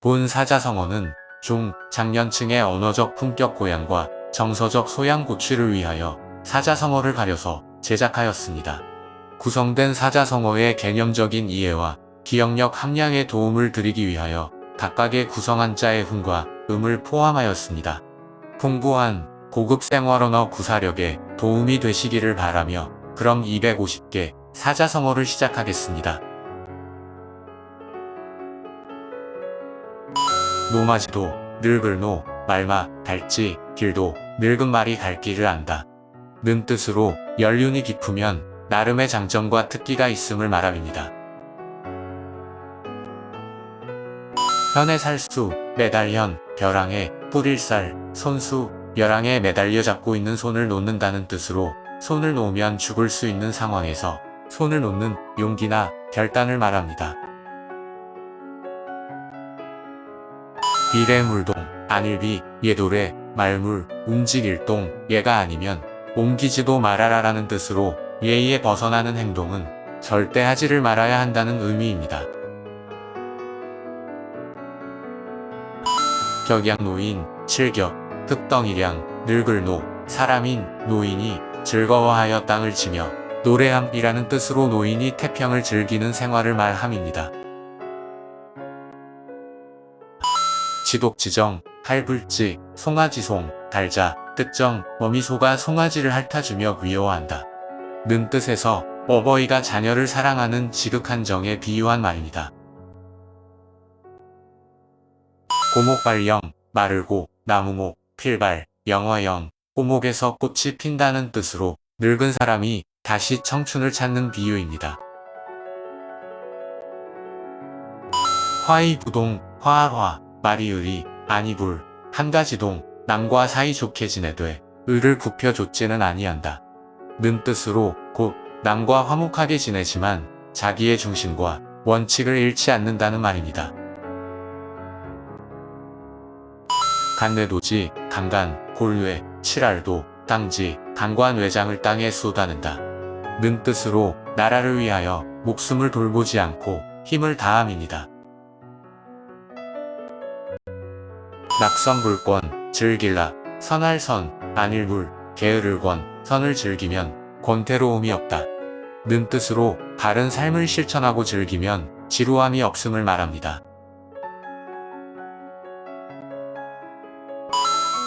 본 사자성어는 중, 장년층의 언어적 품격 고양과 정서적 소양 고취를 위하여 사자성어를 가려서 제작하였습니다. 구성된 사자성어의 개념적인 이해와 기억력 함량에 도움을 드리기 위하여 각각의 구성 한자의 훈과 음을 포함하였습니다. 풍부한 고급 생활언어 구사력에 도움이 되시기를 바라며 그럼 250개 사자성어를 시작하겠습니다. 노마지도, 늙을 노, 말마, 갈지, 길도, 늙은 말이 갈 길을 안다. 는 뜻으로 연륜이 깊으면 나름의 장점과 특기가 있음을 말합니다. 현의 살수, 매달현, 벼랑에, 뿌릴살, 손수, 벼랑에 매달려 잡고 있는 손을 놓는다는 뜻으로 손을 놓으면 죽을 수 있는 상황에서 손을 놓는 용기나 결단을 말합니다. 비례물동, 안일비, 예도래, 말물, 움직일동, 예가 아니면 옮기지도 말아라라는 뜻으로 예의에 벗어나는 행동은 절대 하지를 말아야 한다는 의미입니다. 격양노인, 칠격, 흑덩이량, 늙을노, 사람인, 노인이 즐거워하여 땅을 치며 노래함이라는 뜻으로 노인이 태평을 즐기는 생활을 말함입니다. 지독지정, 할불지, 송아지송, 달자, 뜻정, 어미소가 송아지를 핥아주며 귀여워한다. 는 뜻에서 어버이가 자녀를 사랑하는 지극한 정에 비유한 말입니다. 고목발령, 마르고, 나무목, 필발, 영화영, 고목에서 꽃이 핀다는 뜻으로 늙은 사람이 다시 청춘을 찾는 비유입니다. 화의부동, 화화, 마리의리, 아니불, 한가지동, 남과 사이좋게 지내되 의를 굽혀줬지는 아니한다. 는 뜻으로 곧 남과 화목하게 지내지만 자기의 중심과 원칙을 잃지 않는다는 말입니다. 간뇌도지, 강간, 골뇌, 칠알도, 땅지, 강과 뇌장을 땅에 쏟아낸다. 는 뜻으로 나라를 위하여 목숨을 돌보지 않고 힘을 다함입니다. 낙선불권, 즐길라, 선할선, 안일물, 게으를권, 선을 즐기면 권태로움이 없다. 는 뜻으로 바른 삶을 실천하고 즐기면 지루함이 없음을 말합니다.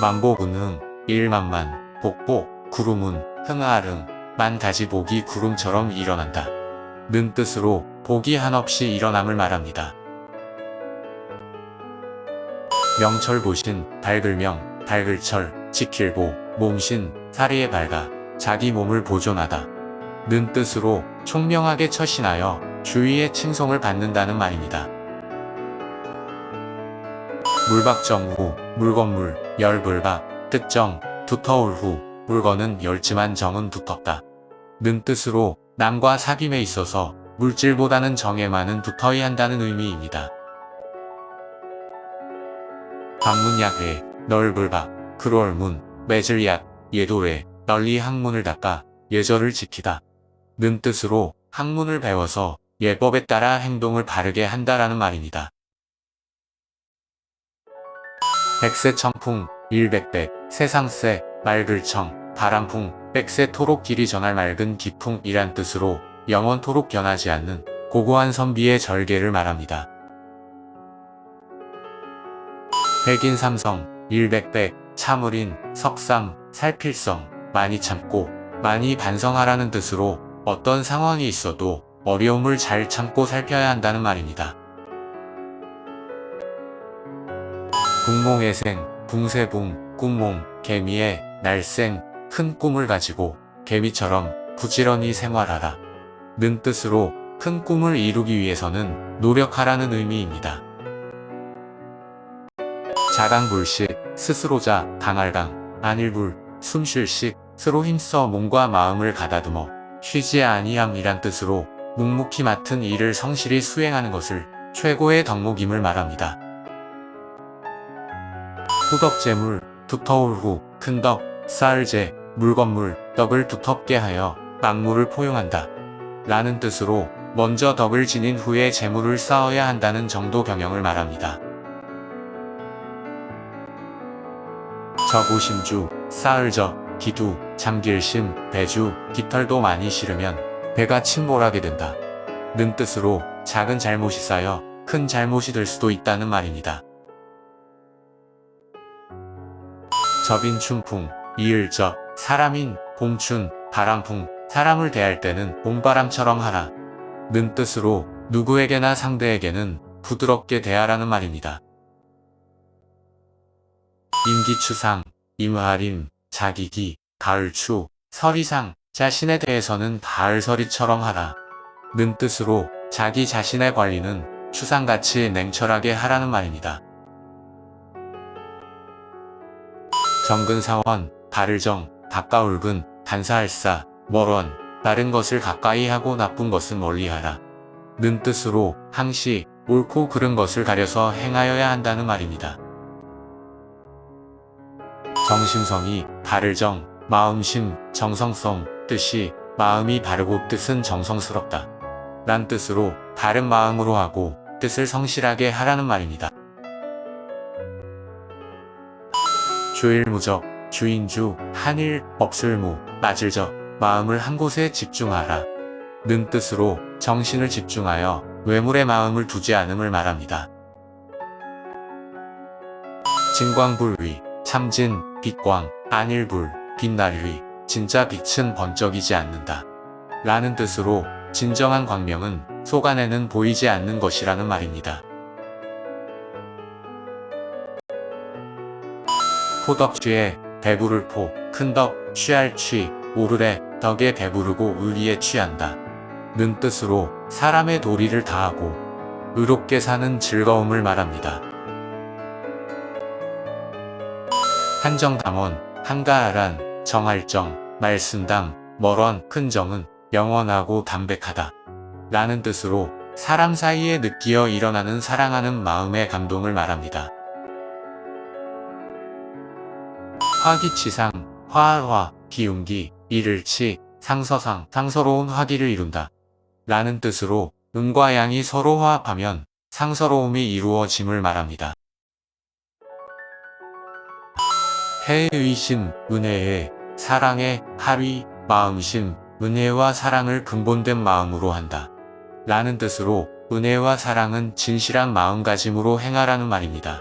만보군흥, 일만만, 복복, 구름은, 흥아릉, 만가지 복이 구름처럼 일어난다. 는 뜻으로 복이 한없이 일어남을 말합니다. 명철보신, 밝을명, 밝을철, 지킬보, 몸신, 사리에 밝아, 자기 몸을 보존하다. 는 뜻으로 총명하게 처신하여 주위의 칭송을 받는다는 말입니다. 물박정후, 물건물, 열불박, 뜻정, 두터울 후, 물건은 열지만 정은 두텁다. 는 뜻으로 남과 사귐에 있어서 물질보다는 정에 많은 두터이 한다는 의미입니다. 방문약외, 널불박, 그롤문, 매질약, 예도래, 널리 학문을 닦아 예절을 지키다. 는 뜻으로 학문을 배워서 예법에 따라 행동을 바르게 한다라는 말입니다. 백세천풍, 일백백, 세상세, 맑을청, 바람풍, 백세토록 길이 전할 맑은 기풍이란 뜻으로 영원토록 변하지 않는 고고한 선비의 절개를 말합니다. 백인삼성, 일백백, 참을인, 석상, 살필성, 많이 참고, 많이 반성하라는 뜻으로 어떤 상황이 있어도 어려움을 잘 참고 살펴야 한다는 말입니다. 붕몽해생, 붕세붕, 꿈몽, 개미의 날생, 큰 꿈을 가지고 개미처럼 부지런히 생활하라. 는 뜻으로 큰 꿈을 이루기 위해서는 노력하라는 의미입니다. 자강불식, 스스로자, 강할강, 안일불, 숨쉴식, 스로 힘써 몸과 마음을 가다듬어 쉬지 아니함이란 뜻으로 묵묵히 맡은 일을 성실히 수행하는 것을 최고의 덕목임을 말합니다. 후덕재물, 두터울 후, 큰덕, 쌀재, 물건물, 덕을 두텁게 하여 만물을 포용한다. 라는 뜻으로 먼저 덕을 지닌 후에 재물을 쌓아야 한다는 정도 경영을 말합니다. 저고심주, 싸을저, 기두, 잠길심, 배주, 깃털도 많이 실으면 배가 침몰하게 된다. 는 뜻으로 작은 잘못이 쌓여 큰 잘못이 될 수도 있다는 말입니다. 접인춘풍, 이을적, 사람인, 봄춘, 바람풍, 사람을 대할 때는 봄바람처럼 하라. 는 뜻으로 누구에게나 상대에게는 부드럽게 대하라는 말입니다. 임기추상, 임하림, 자기기, 가을추, 설이상, 자신에 대해서는 가을서리처럼 하라. 는 뜻으로 자기 자신의 관리는 추상같이 냉철하게 하라는 말입니다. 정근사원, 가를정, 가까울근, 간사할사, 멀원, 다른 것을 가까이 하고 나쁜 것은 멀리하라. 는 뜻으로 항시 옳고 그른 것을 가려서 행하여야 한다는 말입니다. 정심성이, 가를정, 마음심, 정성성, 뜻이 마음이 바르고 뜻은 정성스럽다. 란 뜻으로 바른 마음으로 하고 뜻을 성실하게 하라는 말입니다. 주일무적, 주인주, 한일, 없을무, 맞을적, 마음을 한 곳에 집중하라. 는 뜻으로 정신을 집중하여 외물에 마음을 두지 않음을 말합니다. 진광불위, 참진, 빛광, 안일불, 빛날위, 진짜 빛은 번쩍이지 않는다. 라는 뜻으로 진정한 광명은 속 안에는 보이지 않는 것이라는 말입니다. 포덕취에 배부를 포, 큰덕, 취할 취, 오르래, 덕에 배부르고 의리에 취한다. 는 뜻으로 사람의 도리를 다하고 의롭게 사는 즐거움을 말합니다. 한정담원, 한가하란, 정할정, 말순당, 멀원, 큰정은 영원하고 담백하다. 라는 뜻으로 사람 사이에 느끼어 일어나는 사랑하는 마음의 감동을 말합니다. 화기치상, 화화, 기운기, 이를치, 상서상, 상서로운 화기를 이룬다. 라는 뜻으로 음과 양이 서로 화합하면 상서로움이 이루어짐을 말합니다. 해의심, 은혜에, 사랑에, 하위, 마음심, 은혜와 사랑을 근본된 마음으로 한다. 라는 뜻으로 은혜와 사랑은 진실한 마음가짐으로 행하라는 말입니다.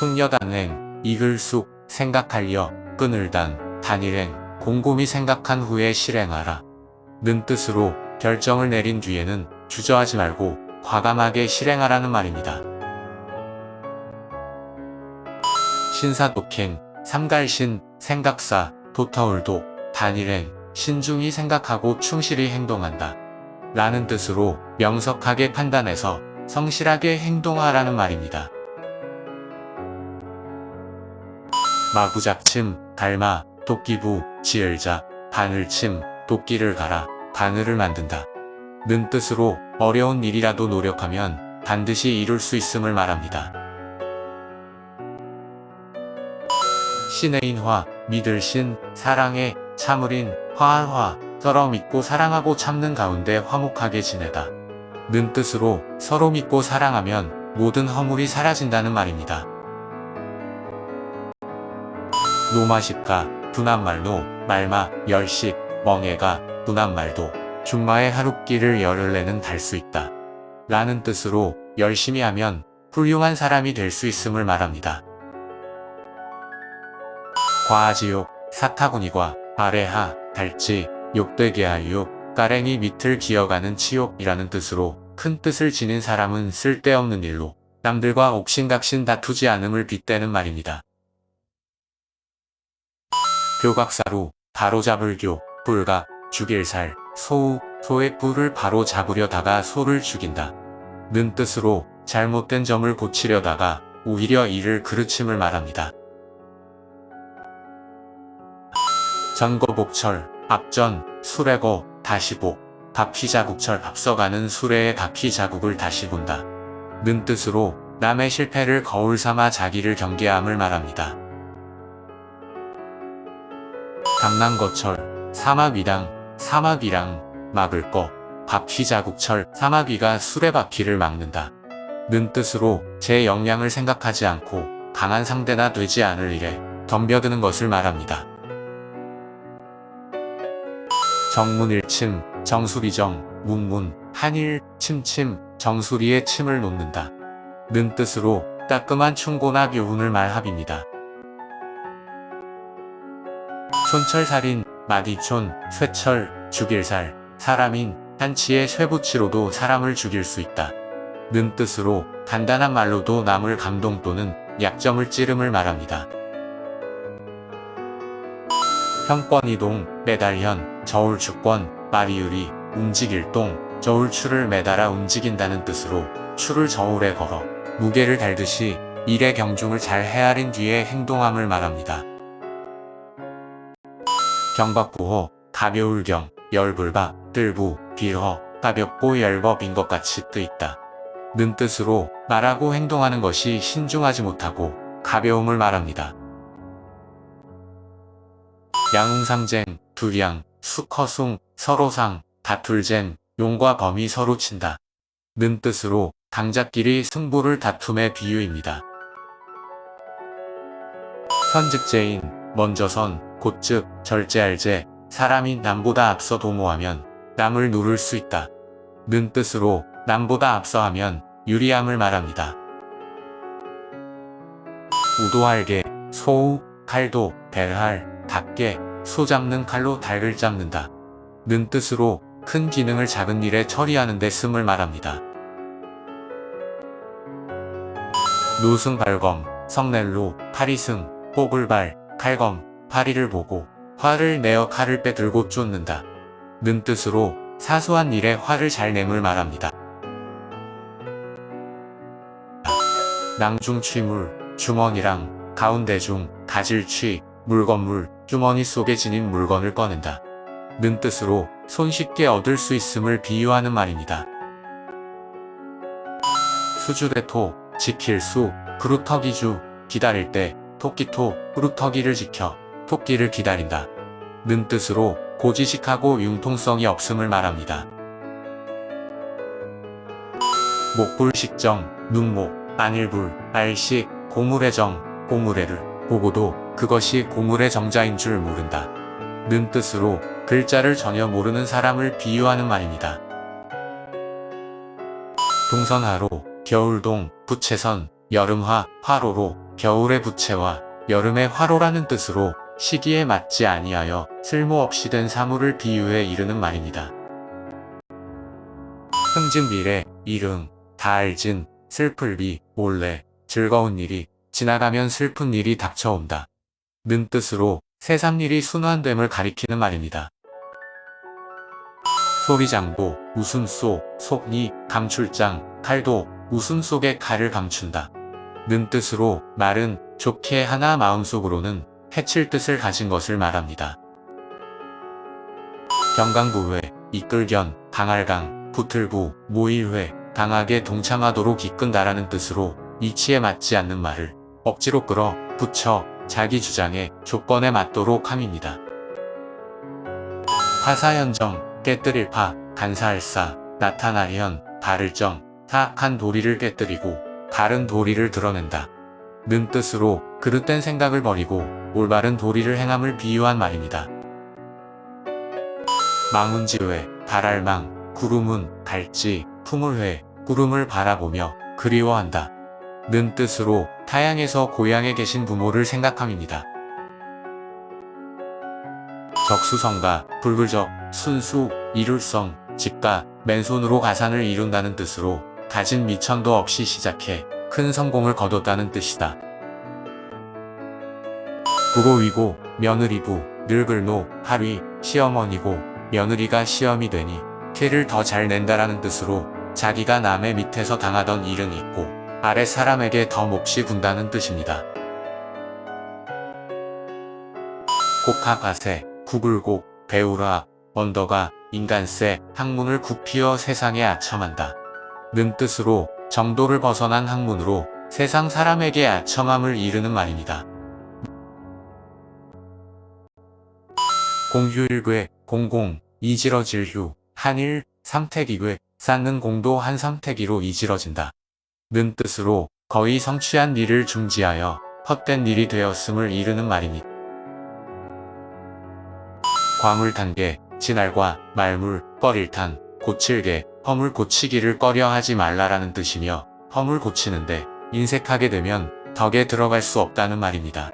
숙여단행, 이글숙, 생각하려, 끊을단, 단일행, 곰곰이 생각한 후에 실행하라. 는 뜻으로 결정을 내린 뒤에는 주저하지 말고 과감하게 실행하라는 말입니다. 신사독행, 삼갈신, 생각사, 도터울도, 단일행, 신중히 생각하고 충실히 행동한다. 라는 뜻으로 명석하게 판단해서 성실하게 행동하라는 말입니다. 마구잡침, 갈마, 도끼부, 지을자, 바늘침, 도끼를 갈아, 바늘을 만든다. 는 뜻으로 어려운 일이라도 노력하면 반드시 이룰 수 있음을 말합니다. 신의인화, 믿을신, 사랑에, 참을인, 화한화, 서로 믿고 사랑하고 참는 가운데 화목하게 지내다. 는 뜻으로 서로 믿고 사랑하면 모든 허물이 사라진다는 말입니다. 노마십가, 분한말로, 말마, 열식, 멍해가, 분한말도, 준마의 하룻길을 열흘 내는 달 수 있다. 라는 뜻으로 열심히 하면 훌륭한 사람이 될 수 있음을 말합니다. 과아지욕, 사타구니과, 아래하, 달지, 욕되게 하유욕, 까랭이 밑을 기어가는 치욕이라는 뜻으로 큰 뜻을 지닌 사람은 쓸데없는 일로 남들과 옥신각신 다투지 않음을 빗대는 말입니다. 교각사루, 바로잡을 교, 불각, 죽일 살, 소우, 소의 뿔을 바로 잡으려다가 소를 죽인다. 는 뜻으로 잘못된 점을 고치려다가 오히려 이를 그르침을 말합니다. 전거복철, 앞전, 수레거, 다시복, 바퀴자국철 앞서가는 수레의 바퀴자국을 다시 본다. 는 뜻으로 남의 실패를 거울 삼아 자기를 경계함을 말합니다. 강난거철, 사마귀랑, 사마귀랑, 막을 거, 바퀴자국철, 사마귀가 수레바퀴를 막는다. 는 뜻으로 제 역량을 생각하지 않고 강한 상대나 되지 않을 일에 덤벼드는 것을 말합니다. 정문일침, 정수리정, 문문, 한일, 침침, 정수리에 침을 놓는다 는 뜻으로 따끔한 충고나 교훈을 말합니다. 촌철살인, 마디촌, 쇠철, 죽일살, 사람인, 한치의 쇠붙이로도 사람을 죽일 수 있다 는 뜻으로 간단한 말로도 남을 감동 또는 약점을 찌름을 말합니다. 현권이동, 매달현, 저울추권, 마리유리, 움직일동, 저울추를 매달아 움직인다는 뜻으로 추를 저울에 걸어 무게를 달듯이 일의 경중을 잘 헤아린 뒤에 행동함을 말합니다. 경박부호, 가벼울경, 열불박, 들부, 비허, 가볍고 열법인 것 같이 뜨있다 는 뜻으로 말하고 행동하는 것이 신중하지 못하고 가벼움을 말합니다. 양웅상쟁, 두량, 수커숭, 서로상, 다툴잼, 용과 범이 서로 친다 는 뜻으로 강자끼리 승부를 다툼의 비유입니다. 현즉제인, 먼저선, 곧즉, 절제할제, 사람이 남보다 앞서 도모하면 남을 누를 수 있다 는 뜻으로 남보다 앞서하면 유리함을 말합니다. 우도할개, 소우, 칼도, 벨할, 닭개, 소 잡는 칼로 닭을 잡는다 는 뜻으로 큰 기능을 작은 일에 처리하는 데 씀을 말합니다. 노승발검, 성넬로, 파리승, 뽑을발, 칼검, 파리를 보고 화를 내어 칼을 빼들고 쫓는다 는 뜻으로 사소한 일에 화를 잘 내물 말합니다. 낭중취물, 주머니랑, 가운데중, 가질취, 물건물, 주머니 속에 지닌 물건을 꺼낸다 는 뜻으로 손쉽게 얻을 수 있음을 비유하는 말입니다. 수주대토, 지킬수, 그루터기주, 기다릴 때, 토끼토, 그루터기를 지켜, 토끼를 기다린다 는 뜻으로 고지식하고 융통성이 없음을 말합니다. 목불식정, 눈목, 안일불, 알식, 고물의정, 고물의를 보고도 그것이 고물의 정자인 줄 모른다 는 뜻으로 글자를 전혀 모르는 사람을 비유하는 말입니다. 동선하로, 겨울동, 부채선, 여름화, 화로로, 겨울의 부채와 여름의 화로라는 뜻으로 시기에 맞지 아니하여 쓸모없이 된 사물을 비유해 이르는 말입니다. 흥진비례, 일흥, 다알진, 슬플비, 몰래, 즐거운 일이 지나가면 슬픈 일이 닥쳐온다 는 뜻으로 새삼일이 순환됨을 가리키는 말입니다. 소리장도, 웃음소, 속니, 감출장, 칼도, 웃음 속에 칼을 감춘다 는 뜻으로 말은 좋게 하나 마음속으로는 해칠 뜻을 가진 것을 말합니다. 경강부회, 이끌견, 강할강, 붙을부, 모일회, 강하게 동참하도록 이끈다라는 뜻으로 이치에 맞지 않는 말을 억지로 끌어 붙여 자기 주장에 조건에 맞도록 함입니다. 파사현정, 깨뜨릴 파, 간사할사, 나타나현, 바를정, 사악한 도리를 깨뜨리고 바른 도리를 드러낸다 는 뜻으로 그릇된 생각을 버리고 올바른 도리를 행함을 비유한 말입니다. 망운지회, 발알망, 구름은, 갈지, 품을회, 구름을 바라보며 그리워한다 는 뜻으로 타양에서 고향에 계신 부모를 생각함입니다. 적수성가, 불불적, 순수, 이룰성, 집가, 맨손으로 가산을 이룬다는 뜻으로 가진 미천도 없이 시작해 큰 성공을 거뒀다는 뜻이다. 부고위고, 며느리부, 늙을노, 하위, 시어머니고, 며느리가 시험이 되니 티를 더 잘 낸다라는 뜻으로 자기가 남의 밑에서 당하던 일은 있고 아래 사람에게 더 몫이 군다는 뜻입니다. 곡학아세, 구불곡, 배우라, 언더가, 인간세, 학문을 굽히어 세상에 아첨한다 는 뜻으로 정도를 벗어난 학문으로 세상 사람에게 아첨함을 이르는 말입니다. 공휴일괴, 공공, 이지러질휴, 한일, 삼태기괴, 쌓는 공도 한 삼태기로 이지러진다 는 뜻으로 거의 성취한 일을 중지하여 헛된 일이 되었음을 이르는 말이니. 과물탄개, 진알과 말물, 꺼릴탄, 고칠개, 허물 고치기를 꺼려 하지 말라라는 뜻이며 허물 고치는데 인색하게 되면 덕에 들어갈 수 없다는 말입니다.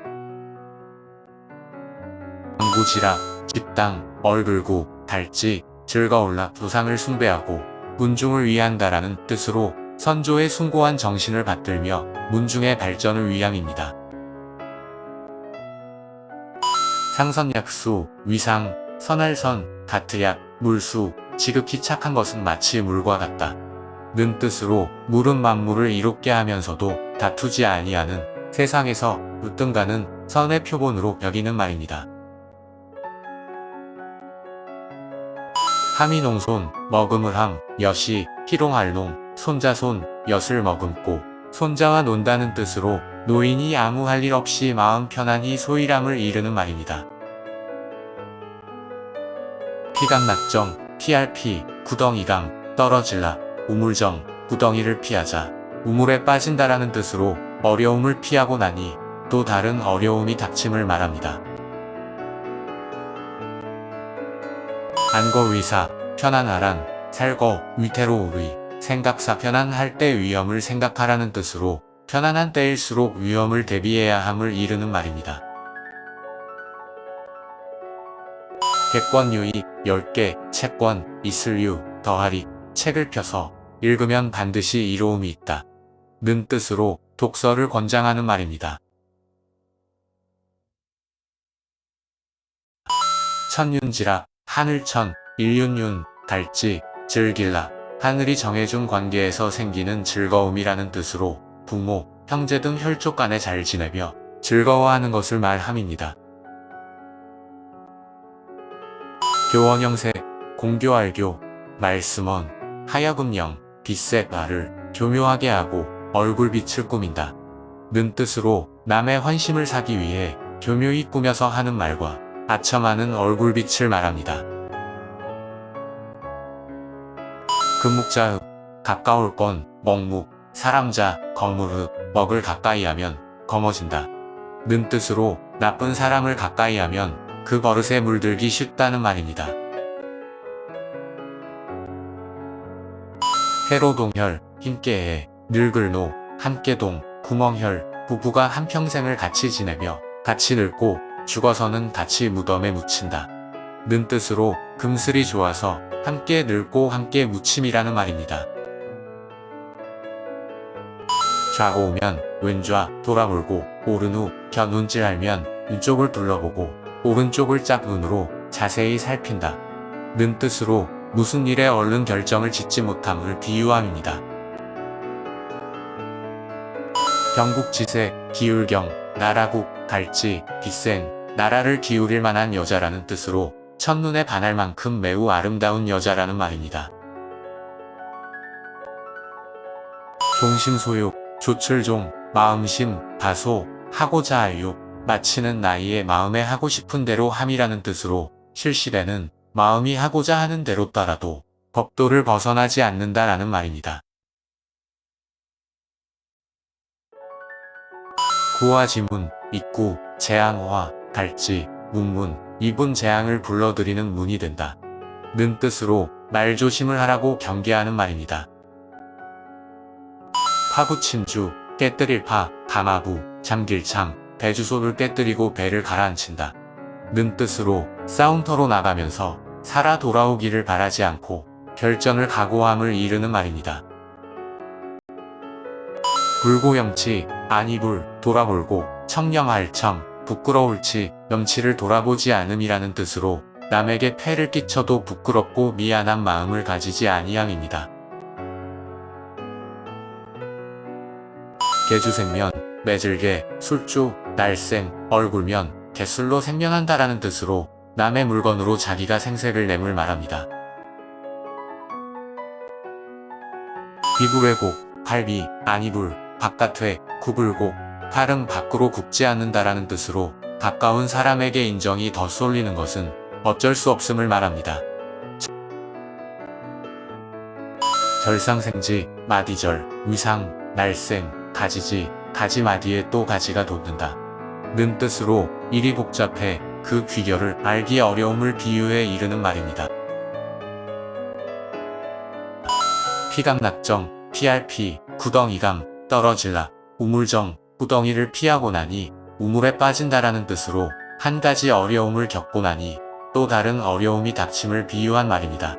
안구지라, 집당, 얼굴구, 달지, 즐거울라 부상을 숭배하고 문중을 위한다라는 뜻으로 선조의 숭고한 정신을 받들며 문중의 발전을 위함입니다. 상선약수, 위상, 선할선, 같으약, 물수, 지극히 착한 것은 마치 물과 같다 는 뜻으로 물은 만물을 이롭게 하면서도 다투지 아니하는 세상에서 으뜸가는 선의 표본으로 여기는 말입니다. 함이 농손, 먹음을 함, 엿이, 희롱할농, 손자손, 엿을 머금고, 손자와 논다는 뜻으로 노인이 아무 할 일 없이 마음 편안히 소일함을 이르는 말입니다. 피감낙정, 피할 피, 구덩이감, 떨어질라, 우물정, 구덩이를 피하자, 우물에 빠진다라는 뜻으로 어려움을 피하고 나니 또 다른 어려움이 닥침을 말합니다. 안거위사, 편안하란, 살거, 위태로우의, 생각사 편안할 때 위험을 생각하라는 뜻으로 편안한 때일수록 위험을 대비해야 함을 이르는 말입니다. 객권유익, 10개, 채권, 있을유, 더하리, 책을 펴서 읽으면 반드시 이로움이 있다 는 뜻으로 독서를 권장하는 말입니다. 천윤지라, 하늘천, 일윤윤, 달지, 즐길라, 하늘이 정해준 관계에서 생기는 즐거움이라는 뜻으로 부모, 형제 등 혈족 간에 잘 지내며 즐거워하는 것을 말함입니다. 교원형세, 공교알교, 말씀원, 하여금령, 빛색 나를 교묘하게 하고 얼굴빛을 꾸민다 는 뜻으로 남의 환심을 사기 위해 교묘히 꾸며서 하는 말과 아첨하는 얼굴빛을 말합니다. 금묵자흡, 가까울 건, 먹묵, 사람자, 거물흡, 먹을 가까이하면 검어진다 는 뜻으로 나쁜 사람을 가까이하면 그 버릇에 물들기 쉽다는 말입니다. 해로동혈, 힘께해, 늙을노, 함께동, 구멍혈, 부부가 한평생을 같이 지내며 같이 늙고 죽어서는 같이 무덤에 묻힌다 는 뜻으로 금슬이 좋아서 함께 늙고 함께 묻힘이라는 말입니다. 좌고 오면 왼좌 돌아볼고 오른 후 겨눈질하면 왼쪽을 둘러보고 오른쪽을 짝눈으로 자세히 살핀다 는 뜻으로 무슨 일에 얼른 결정을 짓지 못함을 비유함입니다. 경국지색, 기울경, 나라국, 갈지, 빗생, 나라를 기울일 만한 여자라는 뜻으로 첫눈에 반할 만큼 매우 아름다운 여자라는 말입니다. 종심소욕, 조출종, 마음심, 다소, 하고자 알욕, 마치는 나이에 마음에 하고 싶은 대로 함이라는 뜻으로 실시되는 마음이 하고자 하는 대로 따라도 법도를 벗어나지 않는다라는 말입니다. 구와 지문, 입구, 재앙화, 달지, 문문, 이분 재앙을 불러들이는 문이 된다 는 뜻으로 말조심을 하라고 경계하는 말입니다. 파부침주, 깨뜨릴 파, 가마부, 잠길창, 배주소를 깨뜨리고 배를 가라앉힌다 는 뜻으로 싸움터로 나가면서 살아 돌아오기를 바라지 않고 결전을 각오함을 이르는 말입니다. 불고염치, 아니불, 돌아볼고, 청렴할청, 부끄러울치, 염치를 돌아보지 않음이라는 뜻으로 남에게 폐를 끼쳐도 부끄럽고 미안한 마음을 가지지 아니함입니다. 개주생면, 매질개, 술주, 날생, 얼굴면, 개술로 생면한다라는 뜻으로 남의 물건으로 자기가 생색을 내물 말합니다. 비불외곡, 발비, 아니불, 바깥회, 구불곡, 팔은 밖으로 굽지 않는다라는 뜻으로 가까운 사람에게 인정이 더 쏠리는 것은 어쩔 수 없음을 말합니다. 절상생지, 마디절, 위상, 날생, 가지지, 가지 마디에 또 가지가 돋는다. 는 뜻으로 일이 복잡해 그 귀결을 알기 어려움을 비유해 이르는 말입니다. 피감낙정, PRP, 구덩이감, 떨어질라, 우물정, 구덩이를 피하고 나니 우물에 빠진다라는 뜻으로 한 가지 어려움을 겪고 나니 또 다른 어려움이 닥침을 비유한 말입니다.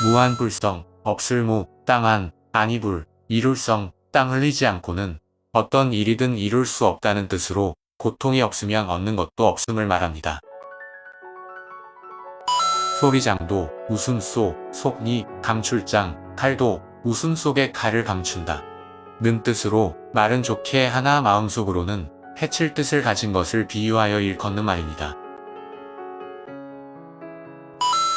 무한불성, 없을무, 땅한, 아니불, 이룰성, 땅 흘리지 않고는 어떤 일이든 이룰 수 없다는 뜻으로 고통이 없으면 얻는 것도 없음을 말합니다. 소리장도, 웃음소, 속니, 감출장, 칼도, 웃음 속에 칼을 감춘다. 는 뜻으로 말은 좋게 하나 마음속으로는 해칠 뜻을 가진 것을 비유하여 일컫는 말입니다.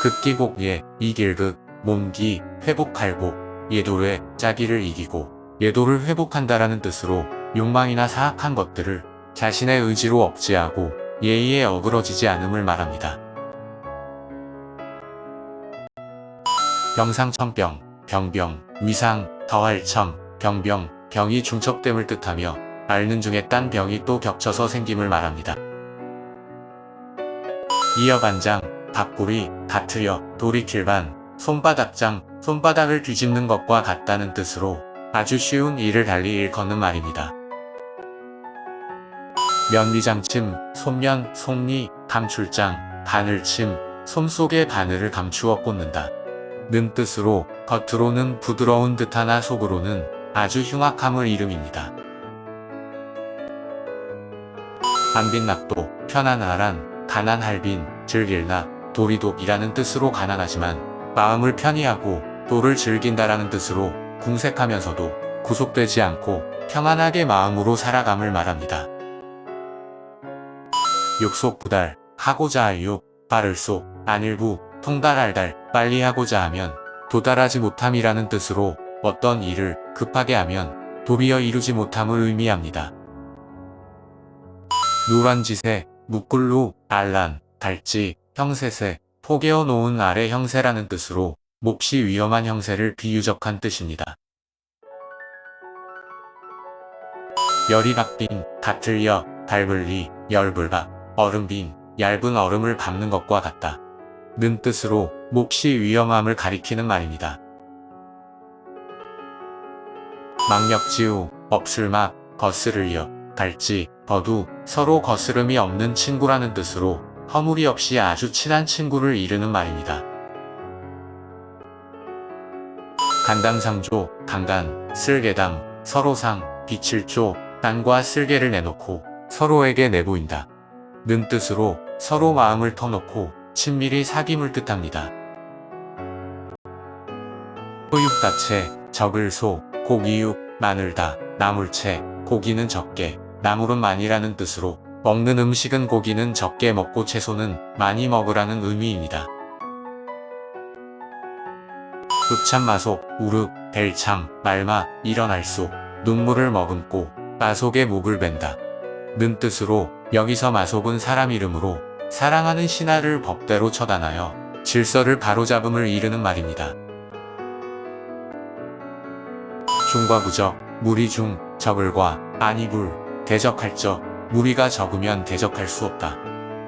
극기곡예, 이길극, 몸기, 회복할복, 예도래, 자기를 이기고 예도를 회복한다라는 뜻으로 욕망이나 사악한 것들을 자신의 의지로 억제하고 예의에 어그러지지 않음을 말합니다. 병상천병, 병병, 위상, 더할첨, 병병, 병이 중첩됨을 뜻하며 앓는 중에 딴 병이 또 겹쳐서 생김을 말합니다. 이어반장, 밥구리, 다트려, 돌이킬반, 손바닥장, 손바닥을 뒤집는 것과 같다는 뜻으로 아주 쉬운 일을 달리 일컫는 말입니다. 면리장침, 손면, 속리, 감출장, 바늘침, 솜 속에 바늘을 감추어 꽂는다. 는 뜻으로 겉으로는 부드러운 듯하나 속으로는 아주 흉악함을 이름입니다. 안빈낙도, 편안하란, 가난할빈, 즐길낙, 도리독이라는 뜻으로 가난하지만 마음을 편히하고 도를 즐긴다라는 뜻으로 궁색하면서도 구속되지 않고 평안하게 마음으로 살아감을 말합니다. 육속부달, 하고자 할 육, 발을속, 안일부, 통달할달, 빨리 하고자 하면 도달하지 못함이라는 뜻으로 어떤 일을 급하게 하면 도리어 이루지 못함을 의미합니다. 누런지세, 묵굴루, 알란, 달지, 형세세, 포개어 놓은 아래 형세라는 뜻으로 몹시 위험한 형세를 비유적한 뜻입니다. 열이박빙, 다틀려, 달블리, 열불박, 얼음빙, 얇은 얼음을 밟는 것과 같다. 는 뜻으로 몹시 위험함을 가리키는 말입니다. 망력지우, 없을막, 거스르려, 갈지, 거두, 서로 거스름이 없는 친구라는 뜻으로 허물이 없이 아주 친한 친구를 이르는 말입니다. 간담상조, 강간, 쓸개담, 서로상, 빛일조, 간과 쓸개를 내놓고 서로에게 내보인다. 는 뜻으로 서로 마음을 터놓고 친밀히 사귐을 뜻합니다. 소육다채, 적을소, 고기육, 마늘다, 나물채, 고기는 적게, 나물은 많이라는 뜻으로 먹는 음식은 고기는 적게 먹고 채소는 많이 먹으라는 의미입니다. 읍참마속, 우륵, 벨참, 말마, 일어날소, 눈물을 머금고 마속에 목을 벤다. 는 뜻으로 여기서 마속은 사람 이름으로 사랑하는 신하를 법대로 처단하여 질서를 바로잡음을 이르는 말입니다. 중과부적, 무리중, 적을과, 아니불, 대적할 적, 무리가 적으면 대적할 수 없다.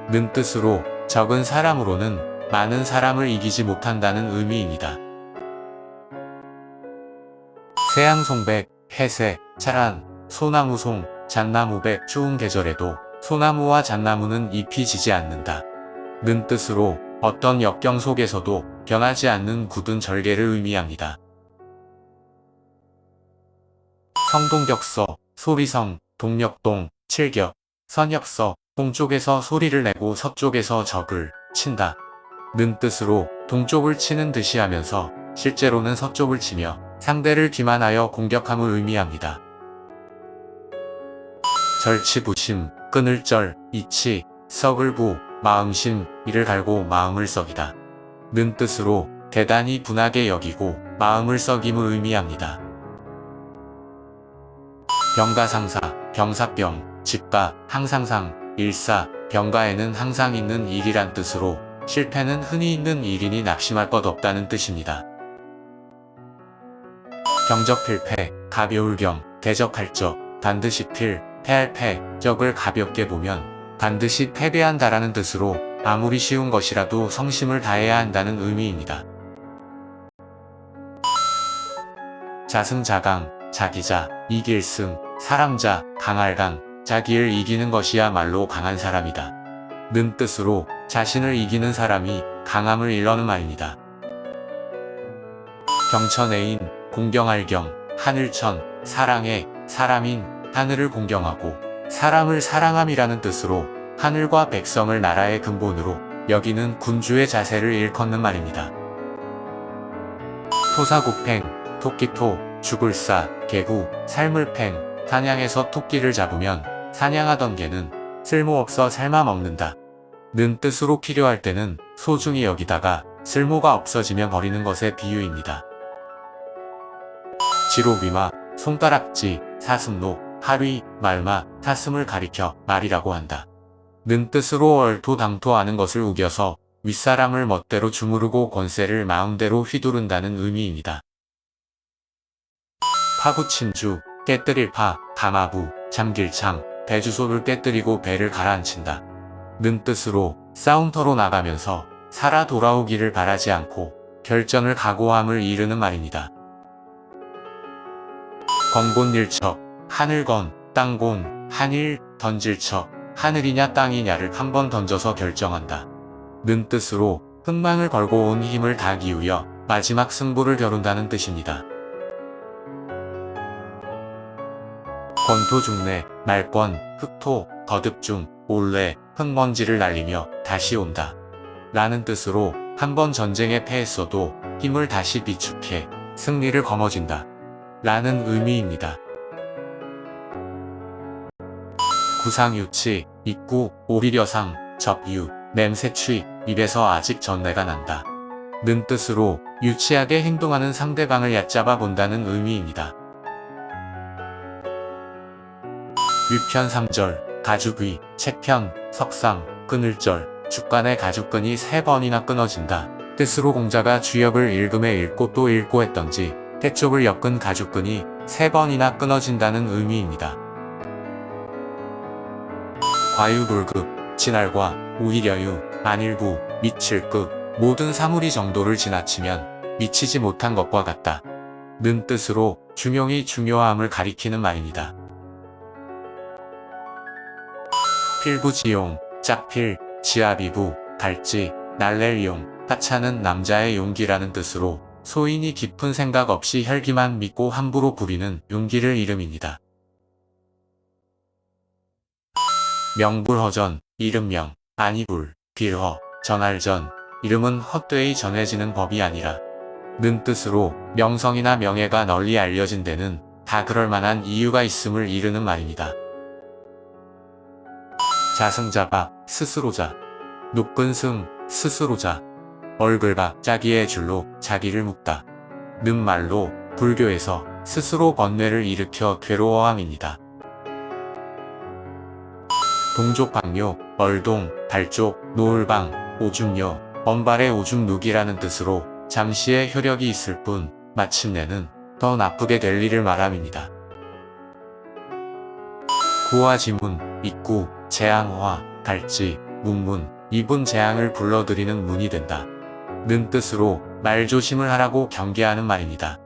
는 뜻으로 적은 사람으로는 많은 사람을 이기지 못한다는 의미입니다. 세양송백, 해세, 차란, 소나무송, 잣나무백 추운 계절에도 소나무와 잣나무는 잎이 지지 않는다. 는 뜻으로 어떤 역경 속에서도 변하지 않는 굳은 절개를 의미합니다. 성동격서, 소리성, 동력동, 칠격, 선역서, 동쪽에서 소리를 내고 서쪽에서 적을 친다. 는 뜻으로 동쪽을 치는 듯이 하면서 실제로는 서쪽을 치며 상대를 기만하여 공격함을 의미합니다. 절치부심, 끊을 절, 이치, 썩을부, 마음심, 이를 갈고 마음을 썩이다. 는 뜻으로 대단히 분하게 여기고 마음을 썩임을 의미합니다. 병가상사, 병사병, 집가, 항상상, 일사, 병가에는 항상 있는 일이란 뜻으로 실패는 흔히 있는 일이니 낙심할 것 없다는 뜻입니다. 경적필패, 가벼울 겸, 대적할 적, 반드시 패할 패, 적을 가볍게 보면 반드시 패배한다라는 뜻으로 아무리 쉬운 것이라도 성심을 다해야 한다는 의미입니다. 자승자강, 자기자, 이길승, 사람자, 강할강, 자기를 이기는 것이야말로 강한 사람이다 는 뜻으로 자신을 이기는 사람이 강함을 일러는 말입니다. 경천애인, 공경할 겸, 하늘천, 사랑해, 사람인, 하늘을 공경하고 사람을 사랑함이라는 뜻으로 하늘과 백성을 나라의 근본으로 여기는 군주의 자세를 일컫는 말입니다. 토사구팽, 토끼토, 죽을사, 개구, 살물팽, 사냥해서 토끼를 잡으면 사냥하던 개는 쓸모없어 살만없는다 는 뜻으로 필요할 때는 소중히 여기다가 쓸모가 없어지면 버리는 것의 비유입니다. 지로비마, 손가락지, 사슴노, 하위, 말마, 사슴을 가리켜 말이라고 한다 는 뜻으로 얼토당토하는 것을 우겨서 윗사람을 멋대로 주무르고 권세를 마음대로 휘두른다는 의미입니다. 파구침주, 깨뜨릴 파, 가마부, 잠길창, 배주소를 깨뜨리고 배를 가라앉힌다 는 뜻으로 싸움터로 나가면서 살아 돌아오기를 바라지 않고 결전을 각오함을 이르는 말입니다. 건곤일척, 하늘건, 땅곤, 한일, 던질척, 하늘이냐 땅이냐를 한번 던져서 결정한다 는 뜻으로 흥망을 걸고 온 힘을 다 기울여 마지막 승부를 겨룬다는 뜻입니다. 권토중래, 말권, 흑토, 거듭중, 올래, 흙먼지를 날리며 다시 온다 라는 뜻으로 한번 전쟁에 패했어도 힘을 다시 비축해 승리를 거머쥔다 라는 의미입니다. 구상유치, 입구, 오리려상, 접유, 냄새취, 입에서 아직 전내가 난다 는 뜻으로 유치하게 행동하는 상대방을 얕잡아 본다는 의미입니다. 위편3절, 가죽의, 채편, 석상, 끊을절, 죽간의 가죽끈이 3번이나 끊어진다 뜻으로 공자가 주역을 읽음에 읽고 또 읽고 했던지 태쪽을 엮은 가죽끈이 3번이나 끊어진다는 의미입니다. 과유불급, 진알과, 우희려유, 안일부, 미칠급, 모든 사물이 정도를 지나치면 미치지 못한 것과 같다 는 뜻으로 중용이 중요함을 가리키는 말입니다. 필부지용, 짝필, 지아비부, 갈지, 날렐용, 하차는 남자의 용기라는 뜻으로 소인이 깊은 생각 없이 혈기만 믿고 함부로 부리는 용기를 이름입니다. 명불허전, 이름명, 아니불, 빌허, 전할전, 이름은 헛되이 전해지는 법이 아니라 는 뜻으로 명성이나 명예가 널리 알려진 데는 다 그럴 만한 이유가 있음을 이르는 말입니다. 자승자박, 스스로자, 높근승, 스스로자, 얼글박, 자기의 줄로 자기를 묶다 는 말로 불교에서 스스로 번뇌를 일으켜 괴로워함입니다. 동족방묘, 얼동, 달족, 노을방, 오줌료, 언발의 오줌누기라는 뜻으로 잠시의 효력이 있을 뿐 마침내는 더 나쁘게 될 일을 말함입니다. 구화지문, 입구, 재앙화, 갈지, 문문, 이분 재앙을 불러들이는 문이 된다 는 뜻으로 말조심을 하라고 경계하는 말입니다.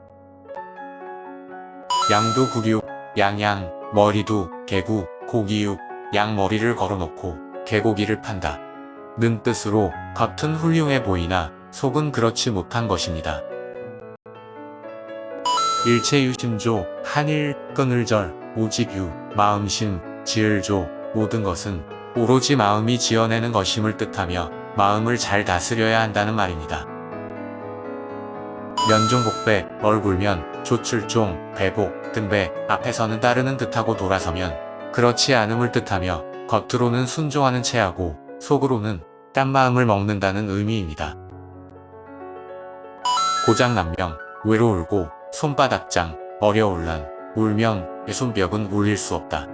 양두구육, 양양, 머리두, 개구, 고기육, 양머리를 걸어놓고 개고기를 판다 는 뜻으로 겉은 훌륭해 보이나 속은 그렇지 못한 것입니다. 일체유심조, 한일, 끊을절, 오직유, 마음심, 지을조, 모든 것은 오로지 마음이 지어내는 것임을 뜻하며 마음을 잘 다스려야 한다는 말입니다. 면종복배, 얼굴면, 조출종, 배복, 등배, 앞에서는 따르는 듯하고 돌아서면 그렇지 않음을 뜻하며 겉으로는 순종하는 체하고 속으로는 딴 마음을 먹는다는 의미입니다. 고장난명, 외로울고, 손바닥장, 어려울란, 울면 손뼉은 울릴 수 없다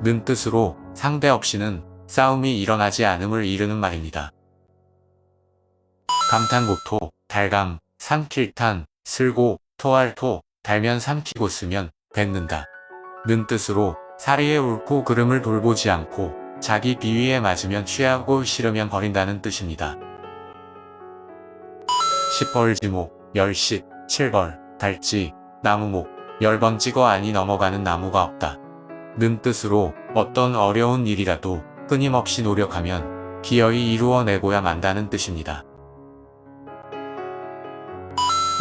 는 뜻으로 상대 없이는 싸움이 일어나지 않음을 이르는 말입니다. 감탄고토, 달감, 산킬탄, 슬고, 토할토, 달면 삼키고 쓰면 뱉는다 는 뜻으로 사리에 옳고 그름을 돌보지 않고 자기 비위에 맞으면 취하고 싫으면 버린다는 뜻입니다. 10벌지목, 열십, 7벌, 달지, 나무목, 10번 찍어 안이 넘어가는 나무가 없다 는 뜻으로 어떤 어려운 일이라도 끊임없이 노력하면 기어이 이루어내고야 만다는 뜻입니다.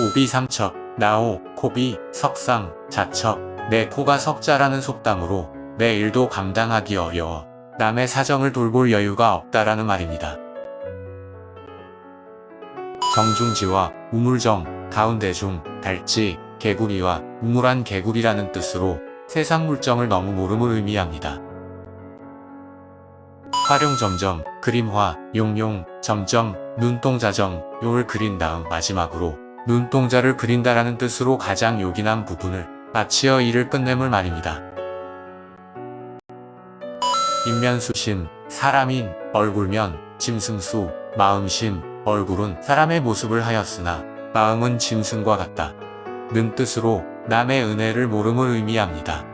오비삼척, 나오, 코비, 석상, 자척, 내 코가 석자라는 속담으로 내 일도 감당하기 어려워 남의 사정을 돌볼 여유가 없다라는 말입니다. 정중지와 우물정, 가운데 중, 달지, 개구리와 우물한 개구리라는 뜻으로 세상 물정을 너무 모름을 의미합니다. 활용점점, 그림화, 용용, 점점, 눈동자점, 용을 그린 다음 마지막으로 눈동자를 그린다라는 뜻으로 가장 요긴한 부분을 마치어 일을 끝냄을 말입니다. 인면수심, 사람인, 얼굴면, 짐승수, 마음심, 얼굴은 사람의 모습을 하였으나 마음은 짐승과 같다 는 뜻으로 남의 은혜를 모름을 의미합니다.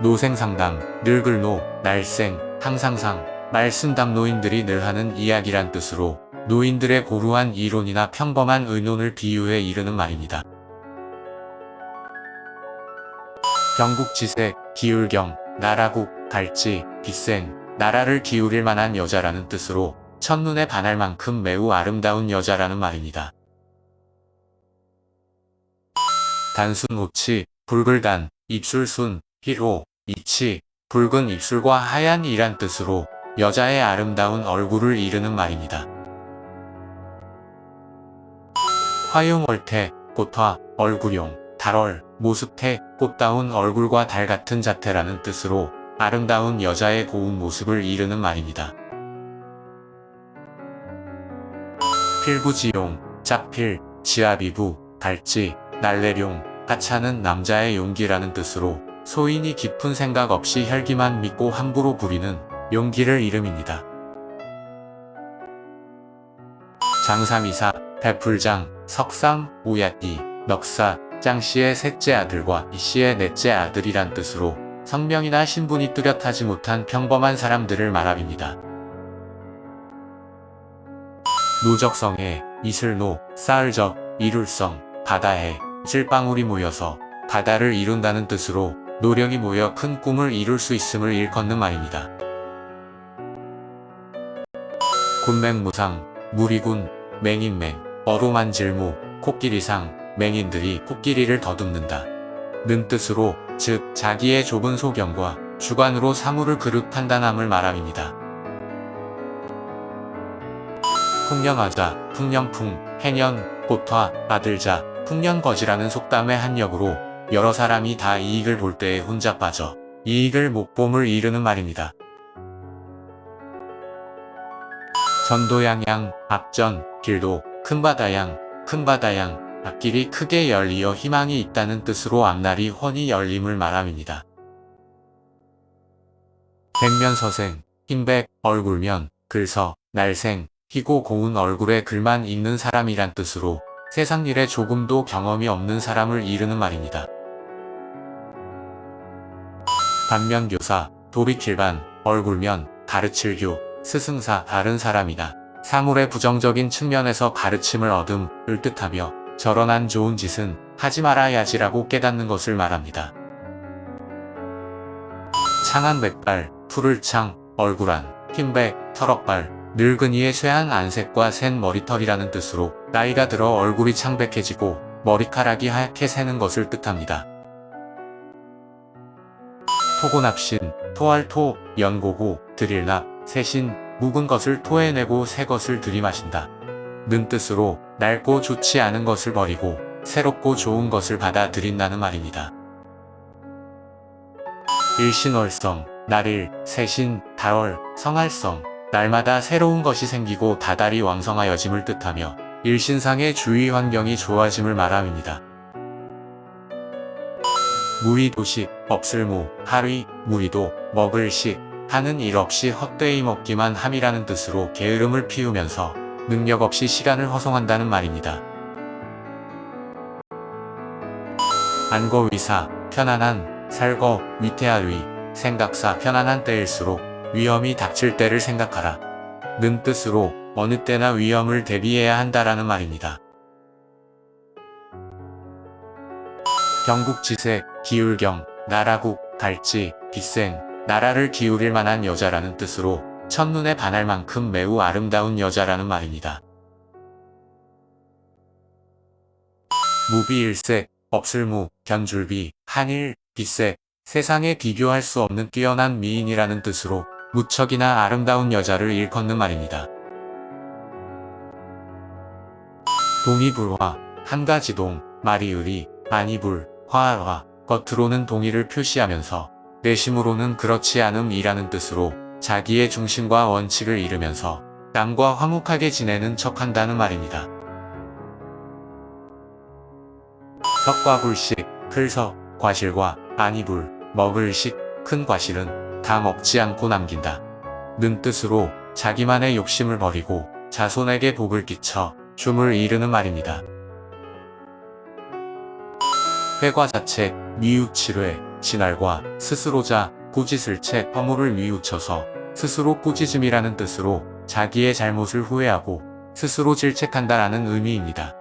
노생상담, 늙을노, 날생, 항상상, 말씀담 노인들이 늘 하는 이야기란 뜻으로 노인들의 고루한 이론이나 평범한 의논을 비유해 이르는 말입니다. 경국지색, 기울경, 나라국, 갈지, 빗생, 나라를 기울일 만한 여자라는 뜻으로 첫눈에 반할 만큼 매우 아름다운 여자라는 말입니다. 단순 오치, 붉을단, 입술순, 희로, 이치, 붉은 입술과 하얀 이란 뜻으로 여자의 아름다운 얼굴을 이르는 말입니다. 화용월태, 꽃화, 얼굴용, 달얼, 모습태, 꽃다운 얼굴과 달 같은 자태라는 뜻으로 아름다운 여자의 고운 모습을 이르는 말입니다. 필부지용, 짝필, 지아비부, 달지, 날래룡, 하차는 남자의 용기라는 뜻으로 소인이 깊은 생각 없이 혈기만 믿고 함부로 부리는 용기를 이름입니다. 장삼이사, 배풀장, 석상, 우야띠, 넉사, 짱씨의 셋째 아들과 이씨의 넷째 아들이란 뜻으로 성명이나 신분이 뚜렷하지 못한 평범한 사람들을 말합니다. 노적성에, 이슬노, 쌓을적, 이룰성, 바다에, 실방울이 모여서 바다를 이룬다는 뜻으로 노력이 모여 큰 꿈을 이룰 수 있음을 일컫는 말입니다. 군맹무상, 무리군, 맹인맹, 어루만질무, 코끼리상, 맹인들이 코끼리를 더듬는다 는 뜻으로 즉 자기의 좁은 소견과 주관으로 사물을 그릇 판단함을 말함입니다. 풍년화자, 풍년풍, 해년, 꽃화, 아들자, 풍년거지라는 속담의 한 역으로 여러 사람이 다 이익을 볼 때에 혼자 빠져 이익을 못 봄을 이르는 말입니다. 전도양양, 앞전, 길도, 큰바다양, 큰바다양, 앞길이 크게 열리어 희망이 있다는 뜻으로 앞날이 훤히 열림을 말함입니다. 백면서생, 흰백, 얼굴면, 글서, 날생, 희고 고운 얼굴에 글만 있는 사람이란 뜻으로 세상 일에 조금도 경험이 없는 사람을 이르는 말입니다. 반면교사, 돌이킬반, 얼굴면, 가르칠교, 스승사, 다른 사람이다. 사물의 부정적인 측면에서 가르침을 얻음을 뜻하며 저런 안 좋은 짓은 하지 말아야지라고 깨닫는 것을 말합니다. 창한 백발, 푸를 창, 얼굴안, 흰백, 털억발, 늙은이의 쇠한 안색과 센 머리털이라는 뜻으로 나이가 들어 얼굴이 창백해지고 머리카락이 하얗게 새는 것을 뜻합니다. 토고납신, 토할토, 연고고, 드릴납, 새신, 묵은 것을 토해내고 새 것을 들이마신다 는 뜻으로 낡고 좋지 않은 것을 버리고 새롭고 좋은 것을 받아들인다는 말입니다. 일신월성, 날일, 새신, 달월, 성할성, 날마다 새로운 것이 생기고 다달이 왕성하여짐을 뜻하며 일신상의 주위 환경이 좋아짐을 말함입니다. 무의도식, 없을무, 하위, 무의도, 먹을 식, 하는 일 없이 헛되이 먹기만 함이라는 뜻으로 게으름을 피우면서 능력 없이 시간을 허송한다는 말입니다. 안거위사, 편안한, 살거, 위태할 위, 생각사 편안한 때일수록 위험이 닥칠 때를 생각하라. 는 뜻으로 어느 때나 위험을 대비해야 한다라는 말입니다. 경국지색, 기울경, 나라국, 갈지, 빗생, 나라를 기울일 만한 여자라는 뜻으로 첫눈에 반할 만큼 매우 아름다운 여자라는 말입니다. 무비일색, 없을무, 견줄비, 한일, 빗색, 세상에 비교할 수 없는 뛰어난 미인이라는 뜻으로 무척이나 아름다운 여자를 일컫는 말입니다. 동이불화, 한가지동, 마리의리, 아니불, 화알화, 겉으로는 동의를 표시하면서 내심으로는 그렇지 않음이라는 뜻으로 자기의 중심과 원칙을 잃으면서 남과 화목하게 지내는 척한다는 말입니다. 석과불식, 클석, 과실과 아니불, 먹을식, 큰 과실은 다 먹지 않고 남긴다. 는 뜻으로 자기만의 욕심을 버리고 자손에게 복을 끼쳐 줌을 이루는 말입니다. 회과자책, 미우칠회, 진알과 스스로자, 꾸짖을책, 허물을 미우쳐서 스스로 꾸짖음이라는 뜻으로 자기의 잘못을 후회하고 스스로 질책한다라는 의미입니다.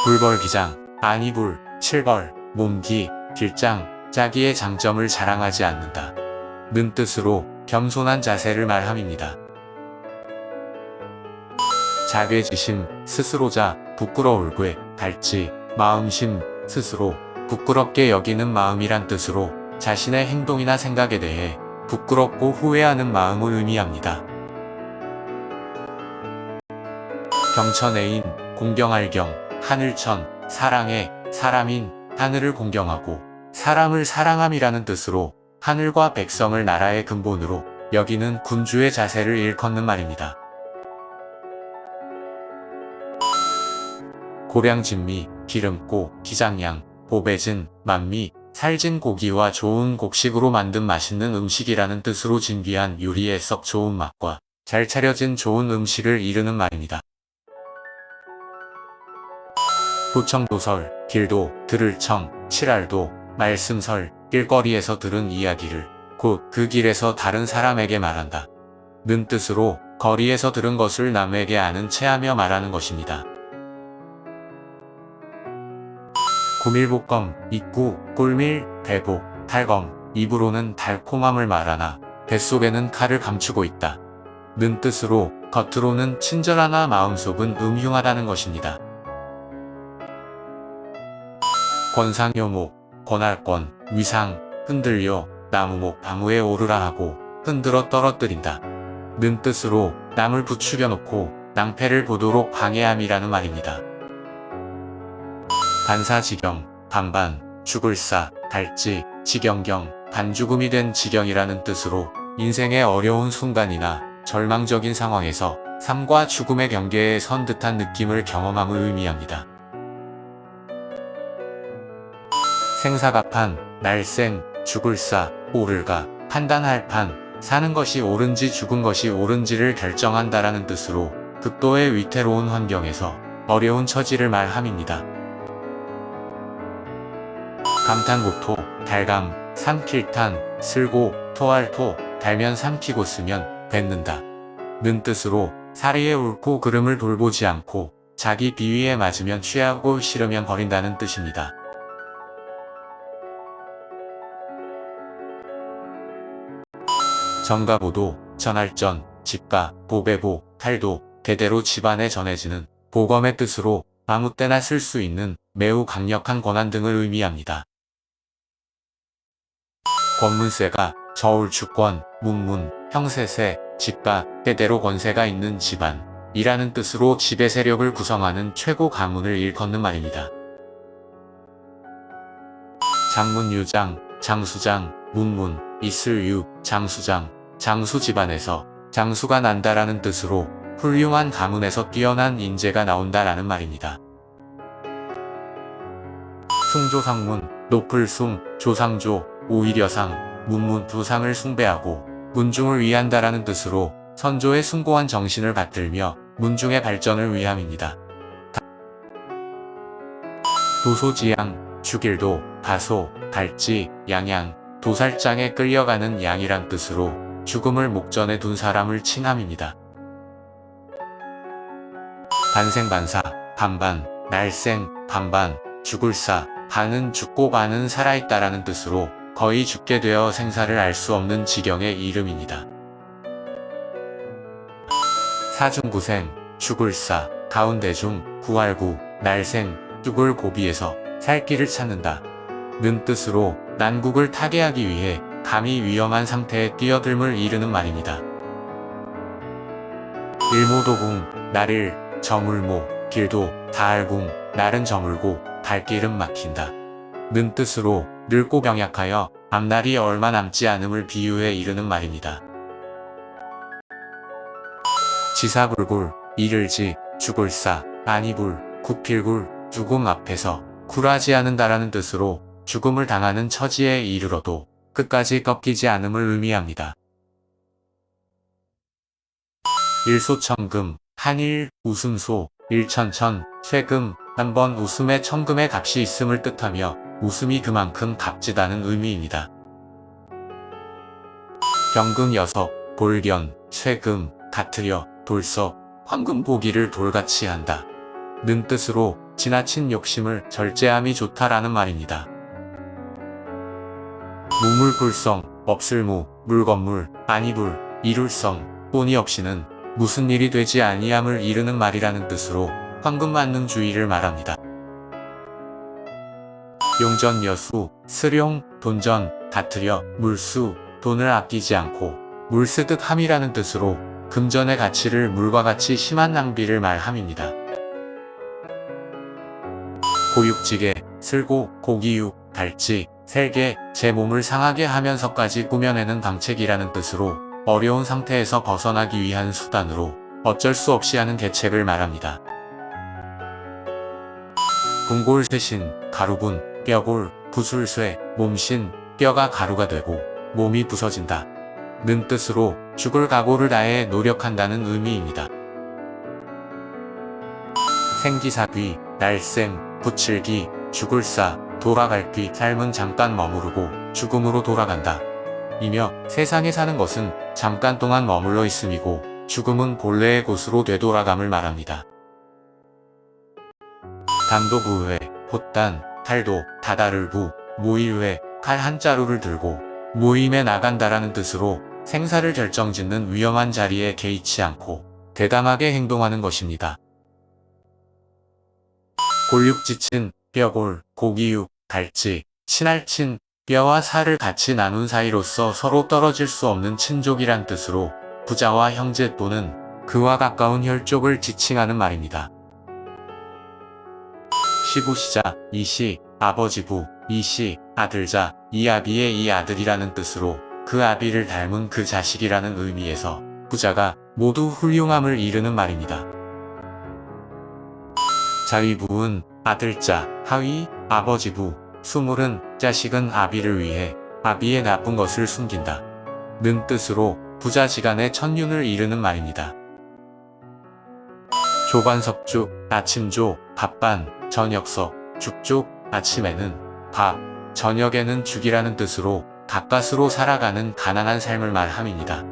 불벌기장, 아니불, 칠벌, 몸기, 길장, 자기의 장점을 자랑하지 않는다. 는 뜻으로 겸손한 자세를 말함입니다. 자괴지심, 스스로자, 부끄러울 괴, 갈지, 마음심, 스스로, 부끄럽게 여기는 마음이란 뜻으로 자신의 행동이나 생각에 대해 부끄럽고 후회하는 마음을 의미합니다. 경천애인, 공경할경, 하늘천, 사랑해, 사람인, 하늘을 공경하고 사람을 사랑함이라는 뜻으로 하늘과 백성을 나라의 근본으로 여기는 군주의 자세를 일컫는 말입니다. 고량진미, 기름고, 기장양, 보배진, 만미, 살진 고기와 좋은 곡식으로 만든 맛있는 음식이라는 뜻으로 진귀한 요리의 썩 좋은 맛과 잘 차려진 좋은 음식을 이르는 말입니다. 도청도설, 길도, 들을 청, 칠알도, 말씀설, 길거리에서 들은 이야기를 곧 그 길에서 다른 사람에게 말한다. 는 뜻으로 거리에서 들은 것을 남에게 아는 체하며 말하는 것입니다. 구밀복검, 입구, 꿀밀, 배복, 탈검, 입으로는 달콤함을 말하나 뱃속에는 칼을 감추고 있다. 는 뜻으로 겉으로는 친절하나 마음속은 음흉하다는 것입니다. 권상여목, 권할권, 위상, 흔들려, 나무목 나무에 오르라 하고 흔들어 떨어뜨린다. 는 뜻으로 남을 부추겨 놓고 낭패를 보도록 방해함이라는 말입니다. 반사지경, 반반, 죽을사, 달지, 지경경, 반죽음이 된 지경이라는 뜻으로 인생의 어려운 순간이나 절망적인 상황에서 삶과 죽음의 경계에 선 듯한 느낌을 경험함을 의미합니다. 생사가판, 날생, 죽을사, 오를가, 판단할 판, 사는 것이 옳은지 죽은 것이 옳은지를 결정한다라는 뜻으로 극도의 위태로운 환경에서 어려운 처지를 말함입니다. 감탄국토, 달감, 삼킬탄, 슬고, 토할토, 달면 삼키고 쓰면 뱉는다. 는 뜻으로 사리에 옳고 그름을 돌보지 않고 자기 비위에 맞으면 취하고 싫으면 버린다는 뜻입니다. 전가보도, 전할전, 집가, 보배보, 탈도, 대대로 집안에 전해지는 보검의 뜻으로 아무 때나 쓸 수 있는 매우 강력한 권한 등을 의미합니다. 권문세가 저울주권, 문문, 형세세, 집가, 대대로 권세가 있는 집안 이라는 뜻으로 집의 세력을 구성하는 최고 가문을 일컫는 말입니다. 장문유장, 장수장, 문문, 이슬유, 장수장, 장수 집안에서 장수가 난다라는 뜻으로 훌륭한 가문에서 뛰어난 인재가 나온다라는 말입니다. 숭조상문, 높을 숭, 조상조, 오히려상, 문문 두상을 숭배하고 문중을 위한다라는 뜻으로 선조의 숭고한 정신을 받들며 문중의 발전을 위함입니다. 도소지양, 죽일도, 가소, 달지, 양양, 도살장에 끌려가는 양이란 뜻으로 죽음을 목전에 둔 사람을 칭함입니다. 반생반사, 반반, 날생, 반반, 죽을사, 반은 죽고 반은 살아있다라는 뜻으로 거의 죽게 되어 생사를 알 수 없는 지경의 이름입니다. 사중구생, 죽을사, 가운데중, 구할구, 날생, 죽을 고비에서 살 길을 찾는다 는 뜻으로 난국을 타개하기 위해 감히 위험한 상태에 뛰어들음을 이르는 말입니다. 일모도궁, 날일, 저물모, 길도, 다알궁, 날은 저물고 발길은 막힌다 는 뜻으로 늙고 병약하여 앞날이 얼마 남지 않음을 비유해 이르는 말입니다. 지사불굴, 이를지, 죽을사, 아니불, 구필굴, 죽음 앞에서 굴하지 않는다라는 뜻으로 죽음을 당하는 처지에 이르러도 끝까지 꺾이지 않음을 의미합니다. 일소천금, 한일, 웃음소, 일천천, 쇠금, 한 번 웃음에 천금의 값이 있음을 뜻하며 웃음이 그만큼 값지다는 의미입니다. 경금 여석, 볼견, 쇠금, 같으려, 돌석, 황금 보기를 돌같이 한다 는 뜻으로 지나친 욕심을 절제함이 좋다라는 말입니다. 무물불성, 없을무, 물건물, 아니불, 이룰성, 돈이 없이는 무슨 일이 되지 아니함을 이르는 말이라는 뜻으로 황금만능주의를 말합니다. 용전 여수, 스룡, 돈전, 같으려, 물수, 돈을 아끼지 않고 물 쓰듯 함이라는 뜻으로 금전의 가치를 물과 같이 심한 낭비를 말함입니다. 고육지게, 슬고, 고기육, 달지, 살게, 제 몸을 상하게 하면서까지 꾸며내는 방책이라는 뜻으로 어려운 상태에서 벗어나기 위한 수단으로 어쩔 수 없이 하는 계책을 말합니다. 궁골 쇠신, 가루분, 뼈골, 부술쇠, 몸신, 뼈가 가루가 되고 몸이 부서진다 는 뜻으로 죽을 각오를 다해 노력한다는 의미입니다. 생기사귀, 날생, 부칠기, 죽을사, 돌아갈귀, 삶은 잠깐 머무르고 죽음으로 돌아간다 이며 세상에 사는 것은 잠깐 동안 머물러 있음이고 죽음은 본래의 곳으로 되돌아감을 말합니다. 단도부회, pot단, 탈도, 다다를부, 모일회, 칼 한 자루를 들고 모임에 나간다라는 뜻으로 생사를 결정짓는 위험한 자리에 개의치 않고 대담하게 행동하는 것입니다. 골육지친, 뼈골, 고기육, 달지, 친할친, 뼈와 살을 같이 나눈 사이로서 서로 떨어질 수 없는 친족이란 뜻으로 부자와 형제 또는 그와 가까운 혈족을 지칭하는 말입니다. 시부시자, 이시, 아버지부, 이시, 아들자, 이 아비의 이 아들이라는 뜻으로 그 아비를 닮은 그 자식이라는 의미에서 부자가 모두 훌륭함을 이르는 말입니다. 자위부은 아들자, 하위, 아버지부, 수물은 자식은 아비를 위해 아비의 나쁜 것을 숨긴다 는 뜻으로 부자지간의 천륜을 이르는 말입니다. 조반석죽, 아침조, 밥반, 저녁석, 죽죽, 아침에는 밥, 저녁에는 죽이라는 뜻으로 가까스로 살아가는 가난한 삶을 말함입니다.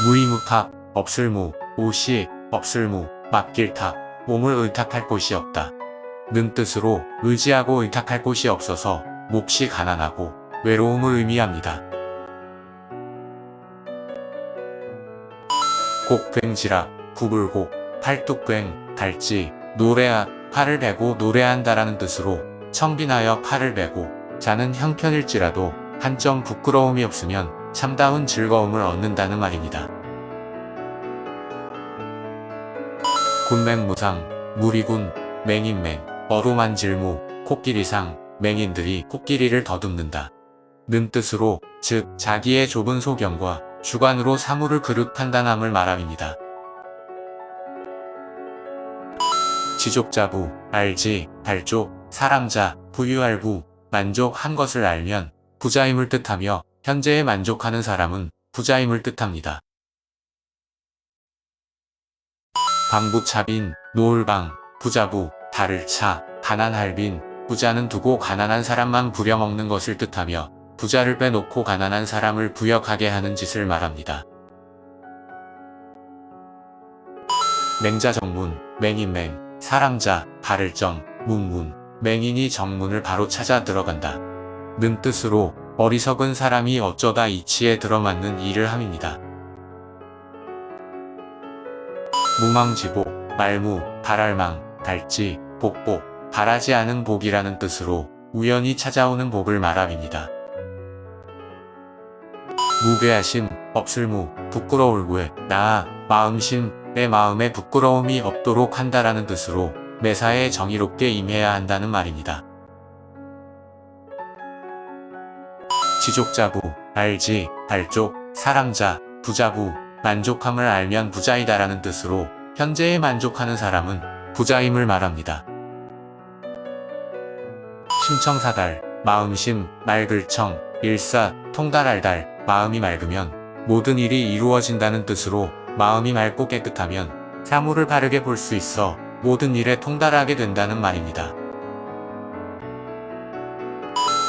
무이무탁, 없을무, 오시, 없을무, 맡길탁, 몸을 의탁할 곳이 없다 는 뜻으로 의지하고 의탁할 곳이 없어서 몹시 가난하고 외로움을 의미합니다. 곡괭지락, 구불곡, 팔뚝괭, 달지, 노래악, 팔을 베고 노래한다라는 뜻으로 청빈하여 팔을 베고 자는 형편일지라도 한 점 부끄러움이 없으면 참다운 즐거움을 얻는다는 말입니다. 군맹무상, 무리군, 맹인맹, 어루만질무, 코끼리상, 맹인들이 코끼리를 더듬는다 는 뜻으로 즉 자기의 좁은 소견과 주관으로 사물을 그릇 판단함을 말함입니다. 지족자부, 알지, 발족, 사람자, 부유할부, 만족한 것을 알면 부자임을 뜻하며 현재에 만족하는 사람은 부자임을 뜻합니다. 방부차빈, 노을방, 부자부, 달을 차, 가난할빈, 부자는 두고 가난한 사람만 부려먹는 것을 뜻하며 부자를 빼놓고 가난한 사람을 부역하게 하는 짓을 말합니다. 맹자정문, 맹인맹, 사람자, 발을정, 문문, 맹인이 정문을 바로 찾아 들어간다 는 뜻으로 어리석은 사람이 어쩌다 이치에 들어맞는 일을 함입니다. 무망지복, 말무, 발알망, 달지, 복복, 바라지 않은 복이라는 뜻으로 우연히 찾아오는 복을 말함입니다. 무괴하심, 없을무, 부끄러울 왜, 나아, 마음심, 내 마음에 부끄러움이 없도록 한다라는 뜻으로 매사에 정의롭게 임해야 한다는 말입니다. 지족자부, 알지, 알족, 사람자, 부자부, 만족함을 알면 부자이다라는 뜻으로 현재에 만족하는 사람은 부자임을 말합니다. 심청사달, 마음심, 맑을청, 일사, 통달알달, 마음이 맑으면 모든 일이 이루어진다는 뜻으로 마음이 맑고 깨끗하면 사물을 바르게 볼 수 있어 모든 일에 통달하게 된다는 말입니다.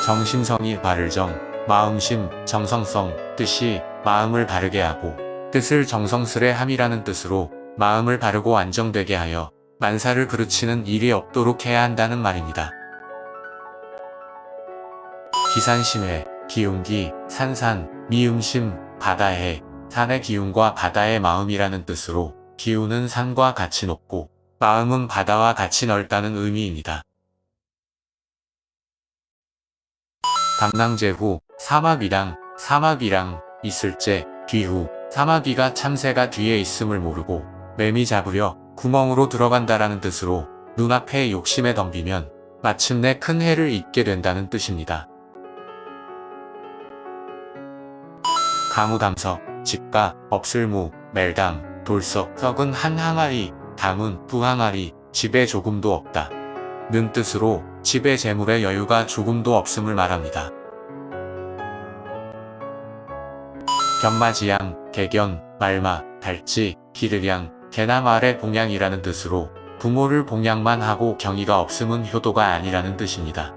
정심성이 바를정, 마음심, 정성성, 뜻이 마음을 바르게 하고 뜻을 정성스레 함이라는 뜻으로 마음을 바르고 안정되게 하여 만사를 그르치는 일이 없도록 해야 한다는 말입니다. 기산심해, 기운기, 산산, 미음심, 바다해, 산의 기운과 바다의 마음이라는 뜻으로 기운은 산과 같이 높고 마음은 바다와 같이 넓다는 의미입니다. 담낭제후, 사마비랑, 사마비랑, 있을제, 뒤후, 사마비가 참새가 뒤에 있음을 모르고 매미 잡으려 구멍으로 들어간다라는 뜻으로 눈앞에 욕심에 덤비면 마침내 큰 해를 입게 된다는 뜻입니다. 가무담석, 집가, 없을무, 멜담, 돌석, 석은 한 항아리, 담은 두 항아리, 집에 조금도 없다 는 뜻으로 집에 재물의 여유가 조금도 없음을 말합니다. 견마지양, 개견, 말마, 달지, 기르량, 개나 말의 봉양이라는 뜻으로 부모를 봉양만 하고 경의가 없음은 효도가 아니라는 뜻입니다.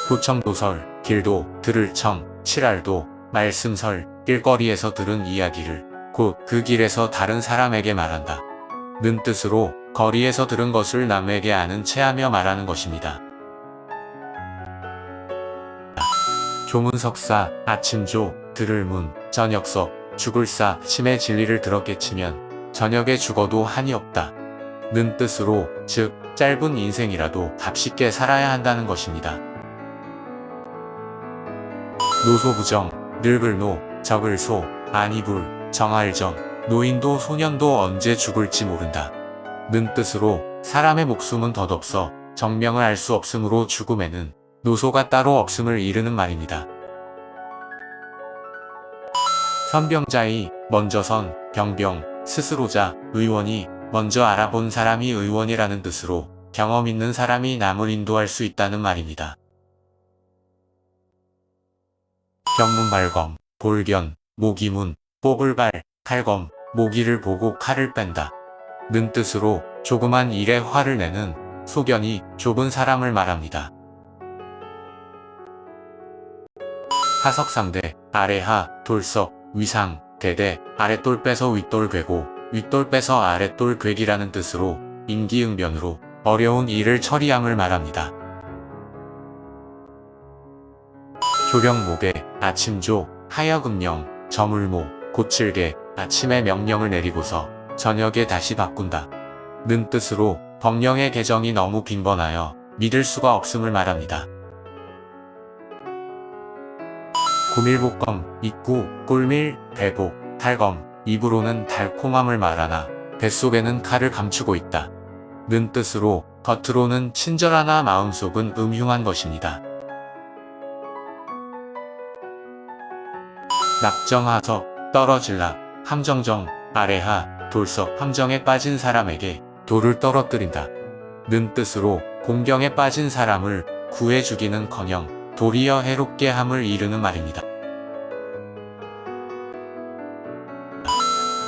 도청도설, 길도, 들을청, 칠알도, 말씀설, 길거리에서 들은 이야기를 곧 그 길에서 다른 사람에게 말한다 는 뜻으로 거리에서 들은 것을 남에게 아는 체하며 말하는 것입니다. 조문석사, 아침조, 들을문, 저녁석, 죽을사, 침의 진리를 들었겠지면 저녁에 죽어도 한이 없다 는 뜻으로 즉 짧은 인생이라도 값있게 살아야 한다는 것입니다. 노소부정, 늙을노, 적을소, 안이불, 정알정, 노인도 소년도 언제 죽을지 모른다 는 뜻으로 사람의 목숨은 덧없어 정명을 알 수 없으므로 죽음에는 노소가 따로 없음을 이르는 말입니다. 선병자의, 먼저선, 병병, 스스로자, 의원이 먼저 알아본 사람이 의원이라는 뜻으로 경험 있는 사람이 남을 인도할 수 있다는 말입니다. 견문발검, 볼견, 모기문, 뽑을발, 칼검, 모기를 보고 칼을 뺀다 는 뜻으로 조그만 일에 화를 내는 소견이 좁은 사람을 말합니다. 하석상대, 아래하, 돌석, 위상, 대대, 아랫돌 빼서 윗돌 괴고 윗돌 빼서 아랫돌 괴기라는 뜻으로 임기응변으로 어려운 일을 처리함을 말합니다. 조령목에, 아침조, 하여금령, 저물모, 고칠개, 아침에 명령을 내리고서 저녁에 다시 바꾼다 는 뜻으로 법령의 개정이 너무 빈번하여 믿을 수가 없음을 말합니다. 구밀복검, 입구, 꿀밀, 배복, 탈검, 입으로는 달콤함을 말하나 뱃속에는 칼을 감추고 있다 는 뜻으로 겉으로는 친절하나 마음속은 음흉한 것입니다. 낙정하석, 떨어질라, 함정정, 아래하, 돌석, 함정에 빠진 사람에게 돌을 떨어뜨린다 는 뜻으로 공경에 빠진 사람을 구해 주기는커녕 도리어 해롭게 함을 이르는 말입니다.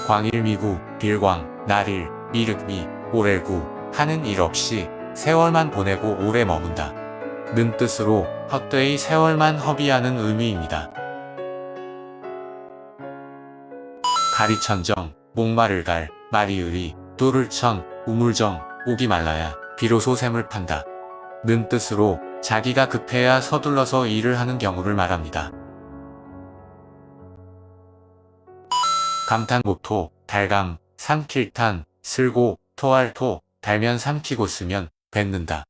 광일미구, 빌광, 날일, 미륵미, 오렐구 하는 일 없이 세월만 보내고 오래 머문다 는 뜻으로 헛되이 세월만 허비하는 의미입니다. 가리천정, 목마를 갈, 마리으리, 돌을 천, 우물정, 옥이 말라야 비로소 샘을 판다 는 뜻으로 자기가 급해야 서둘러서 일을 하는 경우를 말합니다. 감탄고토, 달감, 삼킬탄, 슬고, 토할토, 달면 삼키고 쓰면 뱉는다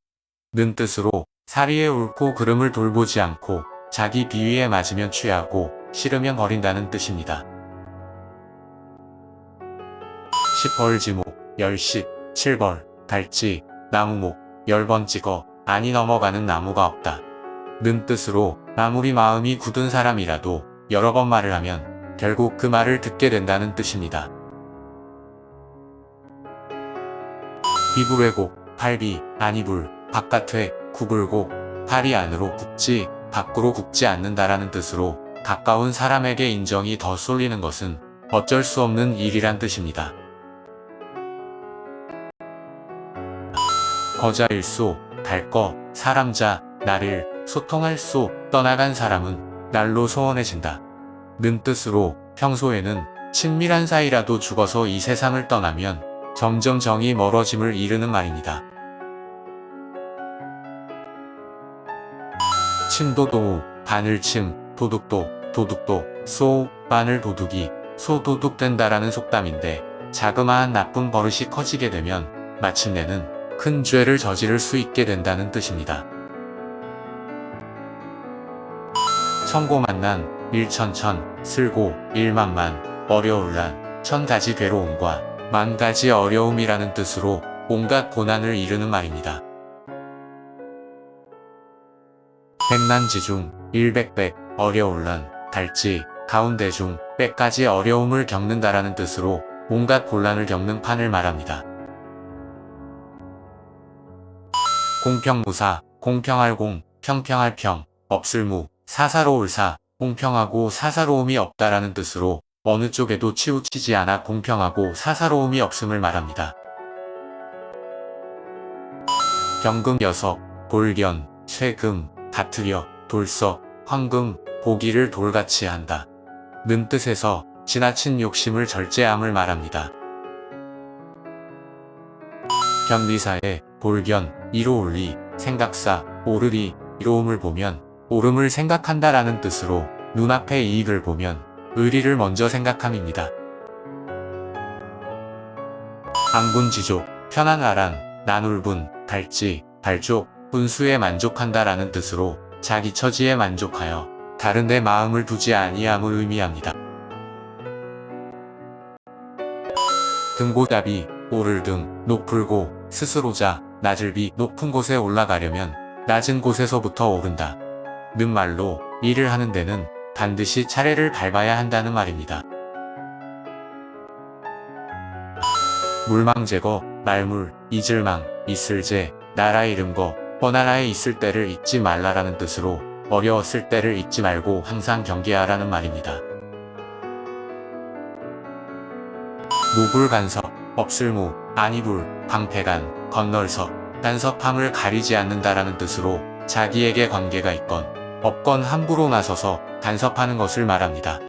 는 뜻으로 사리에 옳고 그름을 돌보지 않고 자기 비위에 맞으면 취하고 싫으면 버린다는 뜻입니다. 십벌지목, 열십, 칠벌, 갈지, 나무목, 10번 찍어 아니 넘어가는 나무가 없다 는 뜻으로 아무리 마음이 굳은 사람이라도 여러 번 말을 하면 결국 그 말을 듣게 된다는 뜻입니다. 비불회곡, 팔비, 아니불, 바깥회, 구불곡, 팔이 안으로 굽지 밖으로 굽지 않는다라는 뜻으로 가까운 사람에게 인정이 더 쏠리는 것은 어쩔 수 없는 일이란 뜻입니다. 거자일소, 달거, 사람자, 나를, 소통할 소, 떠나간 사람은 날로 소원해진다 는 뜻으로 평소에는 친밀한 사이라도 죽어서 이 세상을 떠나면 점점 정이 멀어짐을 이르는 말입니다. 침도도우, 바늘침, 도둑도, 도둑도, 소, 바늘 도둑이, 소 도둑된다라는 속담인데 자그마한 나쁜 버릇이 커지게 되면 마침내는 큰 죄를 저지를 수 있게 된다는 뜻입니다. 천고만난, 일천천, 슬고, 일만만, 어려울란, 천가지 괴로움과 만가지 어려움이라는 뜻으로 온갖 고난을 이르는 말입니다. 백난지중, 일백백, 어려울란, 갈지, 가운데 중, 백까지 어려움을 겪는다라는 뜻으로 온갖 곤란을 겪는 판을 말합니다. 공평무사, 공평할 공, 평평할 평, 없을무, 사사로울 사, 공평하고 사사로움이 없다라는 뜻으로 어느 쪽에도 치우치지 않아 공평하고 사사로움이 없음을 말합니다. 경금 여석, 볼견, 쇠금, 다트려, 돌석, 황금, 보기를 돌같이 한다 는 뜻에서 지나친 욕심을 절제함을 말합니다. 견리사의 볼견, 이로올리, 생각사, 오르리, 이로움을 보면 옳음을 생각한다라는 뜻으로 눈앞의 이익을 보면 의리를 먼저 생각함입니다. 안군지족, 편안아란, 나눌분, 갈지, 발족, 분수에 만족한다라는 뜻으로 자기 처지에 만족하여 다른 데 마음을 두지 아니함을 의미합니다. 등고잡이, 오를 등, 높을고, 스스로자, 낮을비, 높은 곳에 올라가려면 낮은 곳에서부터 오른다 는 말로 일을 하는 데는 반드시 차례를 밟아야 한다는 말입니다. 물망제거, 말물, 잊을망, 있을제, 나라 이름거, 허나라에 있을 때를 잊지 말라라는 뜻으로 어려웠을 때를 잊지 말고 항상 경계하라는 말입니다. 무불간섭, 없을무, 아니불, 방패간, 건널섭, 간섭함을 가리지 않는다라는 뜻으로 자기에게 관계가 있건 없건 함부로 나서서 간섭하는 것을 말합니다.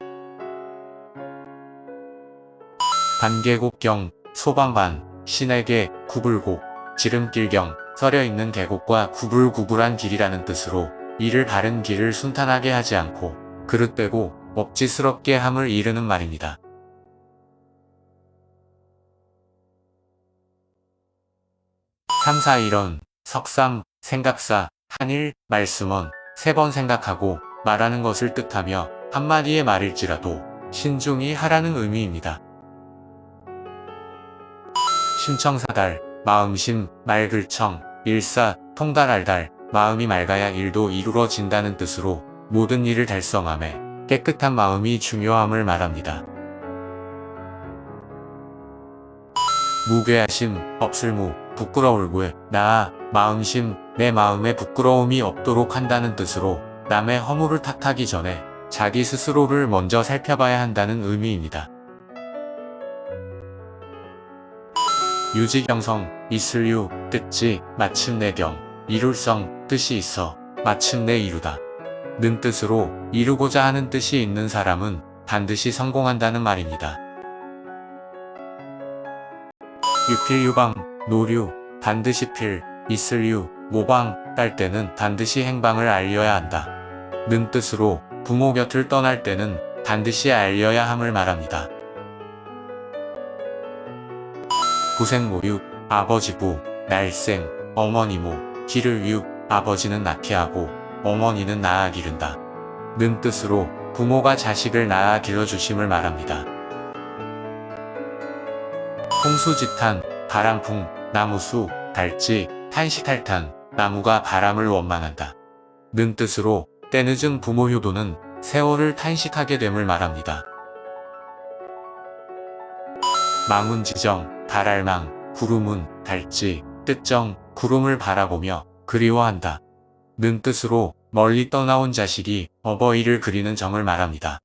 반계곡경, 소방반, 신에게, 구불곡, 지름길경, 서려있는 계곡과 구불구불한 길이라는 뜻으로 이를 바른 길을 순탄하게 하지 않고 그릇되고 억지스럽게 함을 이르는 말입니다. 삼사일언, 석삼, 생각사, 한일, 말씀언, 3번 생각하고 말하는 것을 뜻하며 한마디의 말일지라도 신중히 하라는 의미입니다. 심청사달, 마음심, 맑을청, 일사, 통달알달, 마음이 맑아야 일도 이루어진다는 뜻으로 모든 일을 달성함에 깨끗한 마음이 중요함을 말합니다. 무괴하심, 없을무, 부끄러울무, 나아, 마음심, 내 마음에 부끄러움이 없도록 한다는 뜻으로 남의 허물을 탓하기 전에 자기 스스로를 먼저 살펴봐야 한다는 의미입니다. 유지경성, 있을유, 뜻지, 마침내 경, 이룰성, 뜻이 있어, 마침내 이루다. 는 뜻으로 이루고자 하는 뜻이 있는 사람은 반드시 성공한다는 말입니다. 유필유방, 노류, 반드시 필, 있을유, 모방, 딸 때는 반드시 행방을 알려야 한다. 는 뜻으로 부모 곁을 떠날 때는 반드시 알려야 함을 말합니다. 부생모육, 아버지부, 날생, 어머니모, 기를육, 아버지는 낳게 하고 어머니는 낳아 기른다. 는 뜻으로 부모가 자식을 낳아 길러주심을 말합니다. 풍수지탄, 바람풍, 나무수, 달지, 탄식탈탄, 나무가 바람을 원망한다. 는 뜻으로 때늦은 부모 효도는 세월을 탄식하게 됨을 말합니다. 망운지정, 발알망, 구름운, 달지, 뜻정, 구름을 바라보며 그리워한다. 는 뜻으로 멀리 떠나온 자식이 어버이를 그리는 정을 말합니다.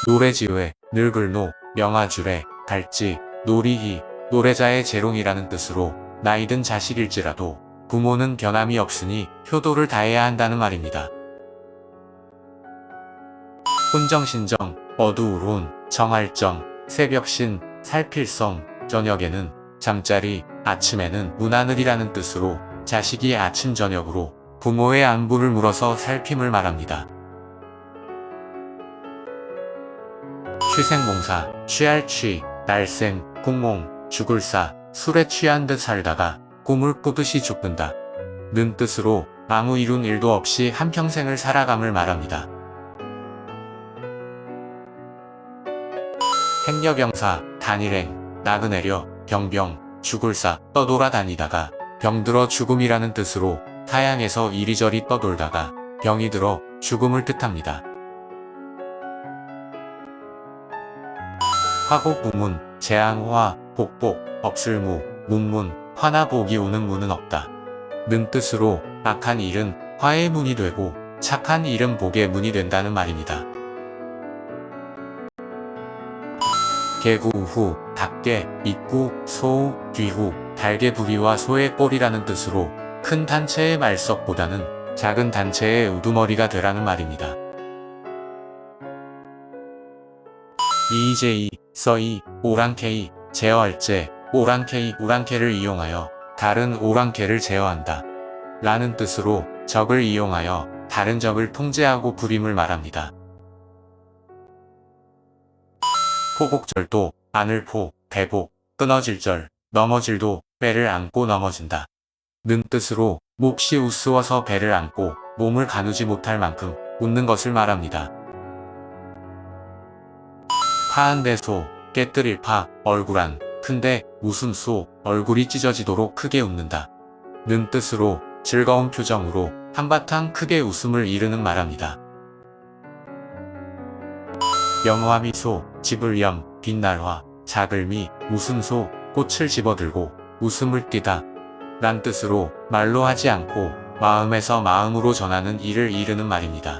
노래지회, 늙을노, 명아주래, 달지, 노리희, 노래자의 재롱이라는 뜻으로 나이든 자식일지라도 부모는 변함이 없으니 효도를 다해야 한다는 말입니다. 혼정신정, 어두우론, 정할정, 새벽신, 살필성, 저녁에는 잠자리, 아침에는 문하늘이라는 뜻으로 자식이 아침 저녁으로 부모의 안부를 물어서 살핌을 말합니다. 취생몽사, 취할 취, 날생, 공몽, 죽을사, 술에 취한 듯 살다가 꿈을 꾸듯이 죽는다. 는 뜻으로 아무 이룬 일도 없이 한평생을 살아감을 말합니다. 행여병사, 단일행, 나그네려, 병병, 죽을사, 떠돌아다니다가 병들어 죽음이라는 뜻으로 타향에서 이리저리 떠돌다가 병이 들어 죽음을 뜻합니다. 화곡무문, 재앙화, 복복, 없을무, 문문, 화나 복이 오는 문은 없다. 는 뜻으로 악한 일은 화의 문이 되고 착한 일은 복의 문이 된다는 말입니다. 개구 후, 닭개, 입구, 소우, 뒤후, 달개 부리와 소의 꼴이라는 뜻으로 큰 단체의 말석보다는 작은 단체의 우두머리가 되라는 말입니다. 이이제이, 서이, 오랑캐이, 제어할제, 오랑캐이, 오랑캐를 이용하여 다른 오랑캐를 제어한다. 라는 뜻으로 적을 이용하여 다른 적을 통제하고 부림을 말합니다. 포복절도, 안을포, 배복, 끊어질 절, 넘어질도, 배를 안고 넘어진다. 는 뜻으로 몹시 우스워서 배를 안고 몸을 가누지 못할 만큼 웃는 것을 말합니다. 파한대소, 깨뜨릴 파, 얼굴안, 큰데 웃음소, 얼굴이 찢어지도록 크게 웃는다. 는 뜻으로 즐거운 표정으로 한바탕 크게 웃음을 이르는 말합니다. 영화미소, 집을염, 빛날화, 자글미, 웃음소, 꽃을 집어들고 웃음을 띠다. 란 뜻으로 말로 하지 않고 마음에서 마음으로 전하는 일을 이르는 말입니다.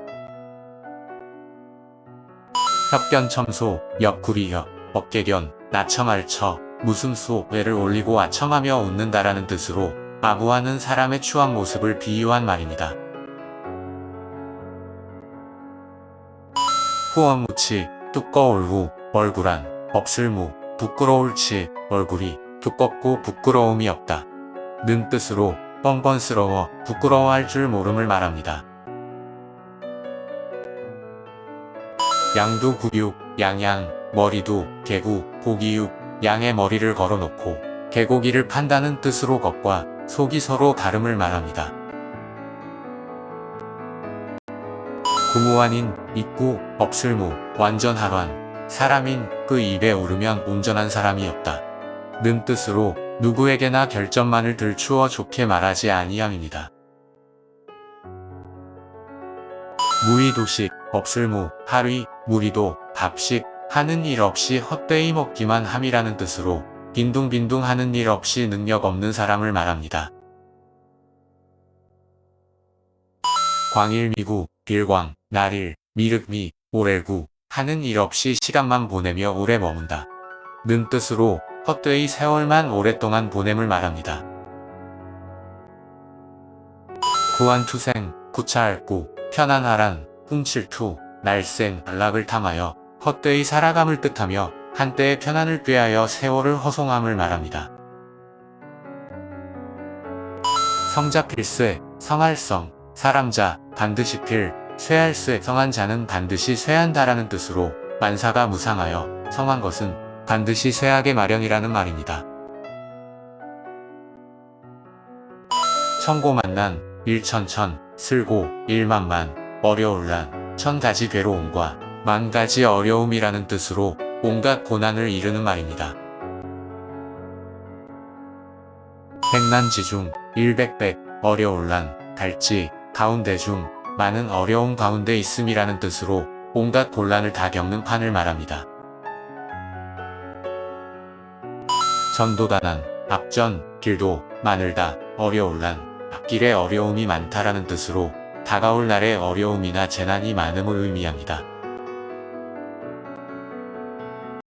협견첨소, 옆구리협, 어깨견, 나청알처, 무슴소, 외를 올리고 아청하며 웃는다라는 뜻으로 아부하는 사람의 추한 모습을 비유한 말입니다. 후원무치, 두꺼울후, 얼굴안, 없을무, 부끄러울치, 얼굴이 두껍고 부끄러움이 없다. 는 뜻으로 뻔뻔스러워 부끄러워할 줄 모름을 말합니다. 양두구육, 양양, 머리두, 개구, 고기육, 양의 머리를 걸어놓고 개고기를 판다는 뜻으로 겉과 속이 서로 다름을 말합니다. 구무환인, 입구, 없을무, 완전하환, 사람인 그 입에 오르면 온전한 사람이 없다. 는 뜻으로 누구에게나 결점만을 들추어 좋게 말하지 아니함입니다. 무의도식, 없을무, 하위, 무리도, 밥식, 하는 일 없이 헛되이 먹기만 함이라는 뜻으로 빈둥빈둥 하는 일 없이 능력 없는 사람을 말합니다. 광일미구, 빌광, 날일, 미륵미, 오렐구 하는 일 없이 시간만 보내며 오래 머문다 는 뜻으로 헛되이 세월만 오랫동안 보냄을 말합니다. 구한투생, 구차할구, 편안하란, 훔칠투, 날쌘, 안락을 탐하여 헛되이 살아감을 뜻하며 한때의 편안을 꾀하여 세월을 허송함을 말합니다. 성자필쇠, 성할성, 사람자, 반드시 필, 쇠할쇠, 성한 자는 반드시 쇠한다라는 뜻으로 만사가 무상하여 성한 것은 반드시 쇠하게 마련이라는 말입니다. 천고만난, 일천천, 슬고, 일만만, 어려울란, 천가지 괴로움과 만가지 어려움이라는 뜻으로 온갖 고난을 이르는 말입니다. 백난지중, 일백백, 어려울란, 갈지, 가운데 중, 많은 어려움 가운데 있음이라는 뜻으로 온갖 곤란을 다 겪는 판을 말합니다. 전도다난, 앞전, 길도, 마늘다, 어려울란, 앞길에 어려움이 많다라는 뜻으로 다가올 날에 어려움이나 재난이 많음을 의미합니다.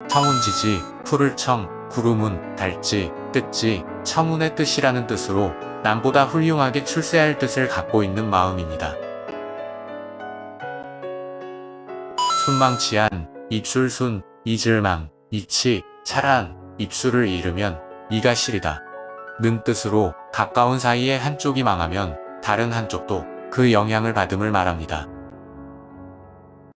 청운지지, 풀을 청, 구름은, 달지, 뜯지, 청운의 뜻이라는 뜻으로 남보다 훌륭하게 출세할 뜻을 갖고 있는 마음입니다. 순망치한, 입술순, 이질망, 이치, 차란, 입술을 잃으면 이가 시리다 는 뜻으로 가까운 사이에 한쪽이 망하면 다른 한쪽도 그 영향을 받음을 말합니다.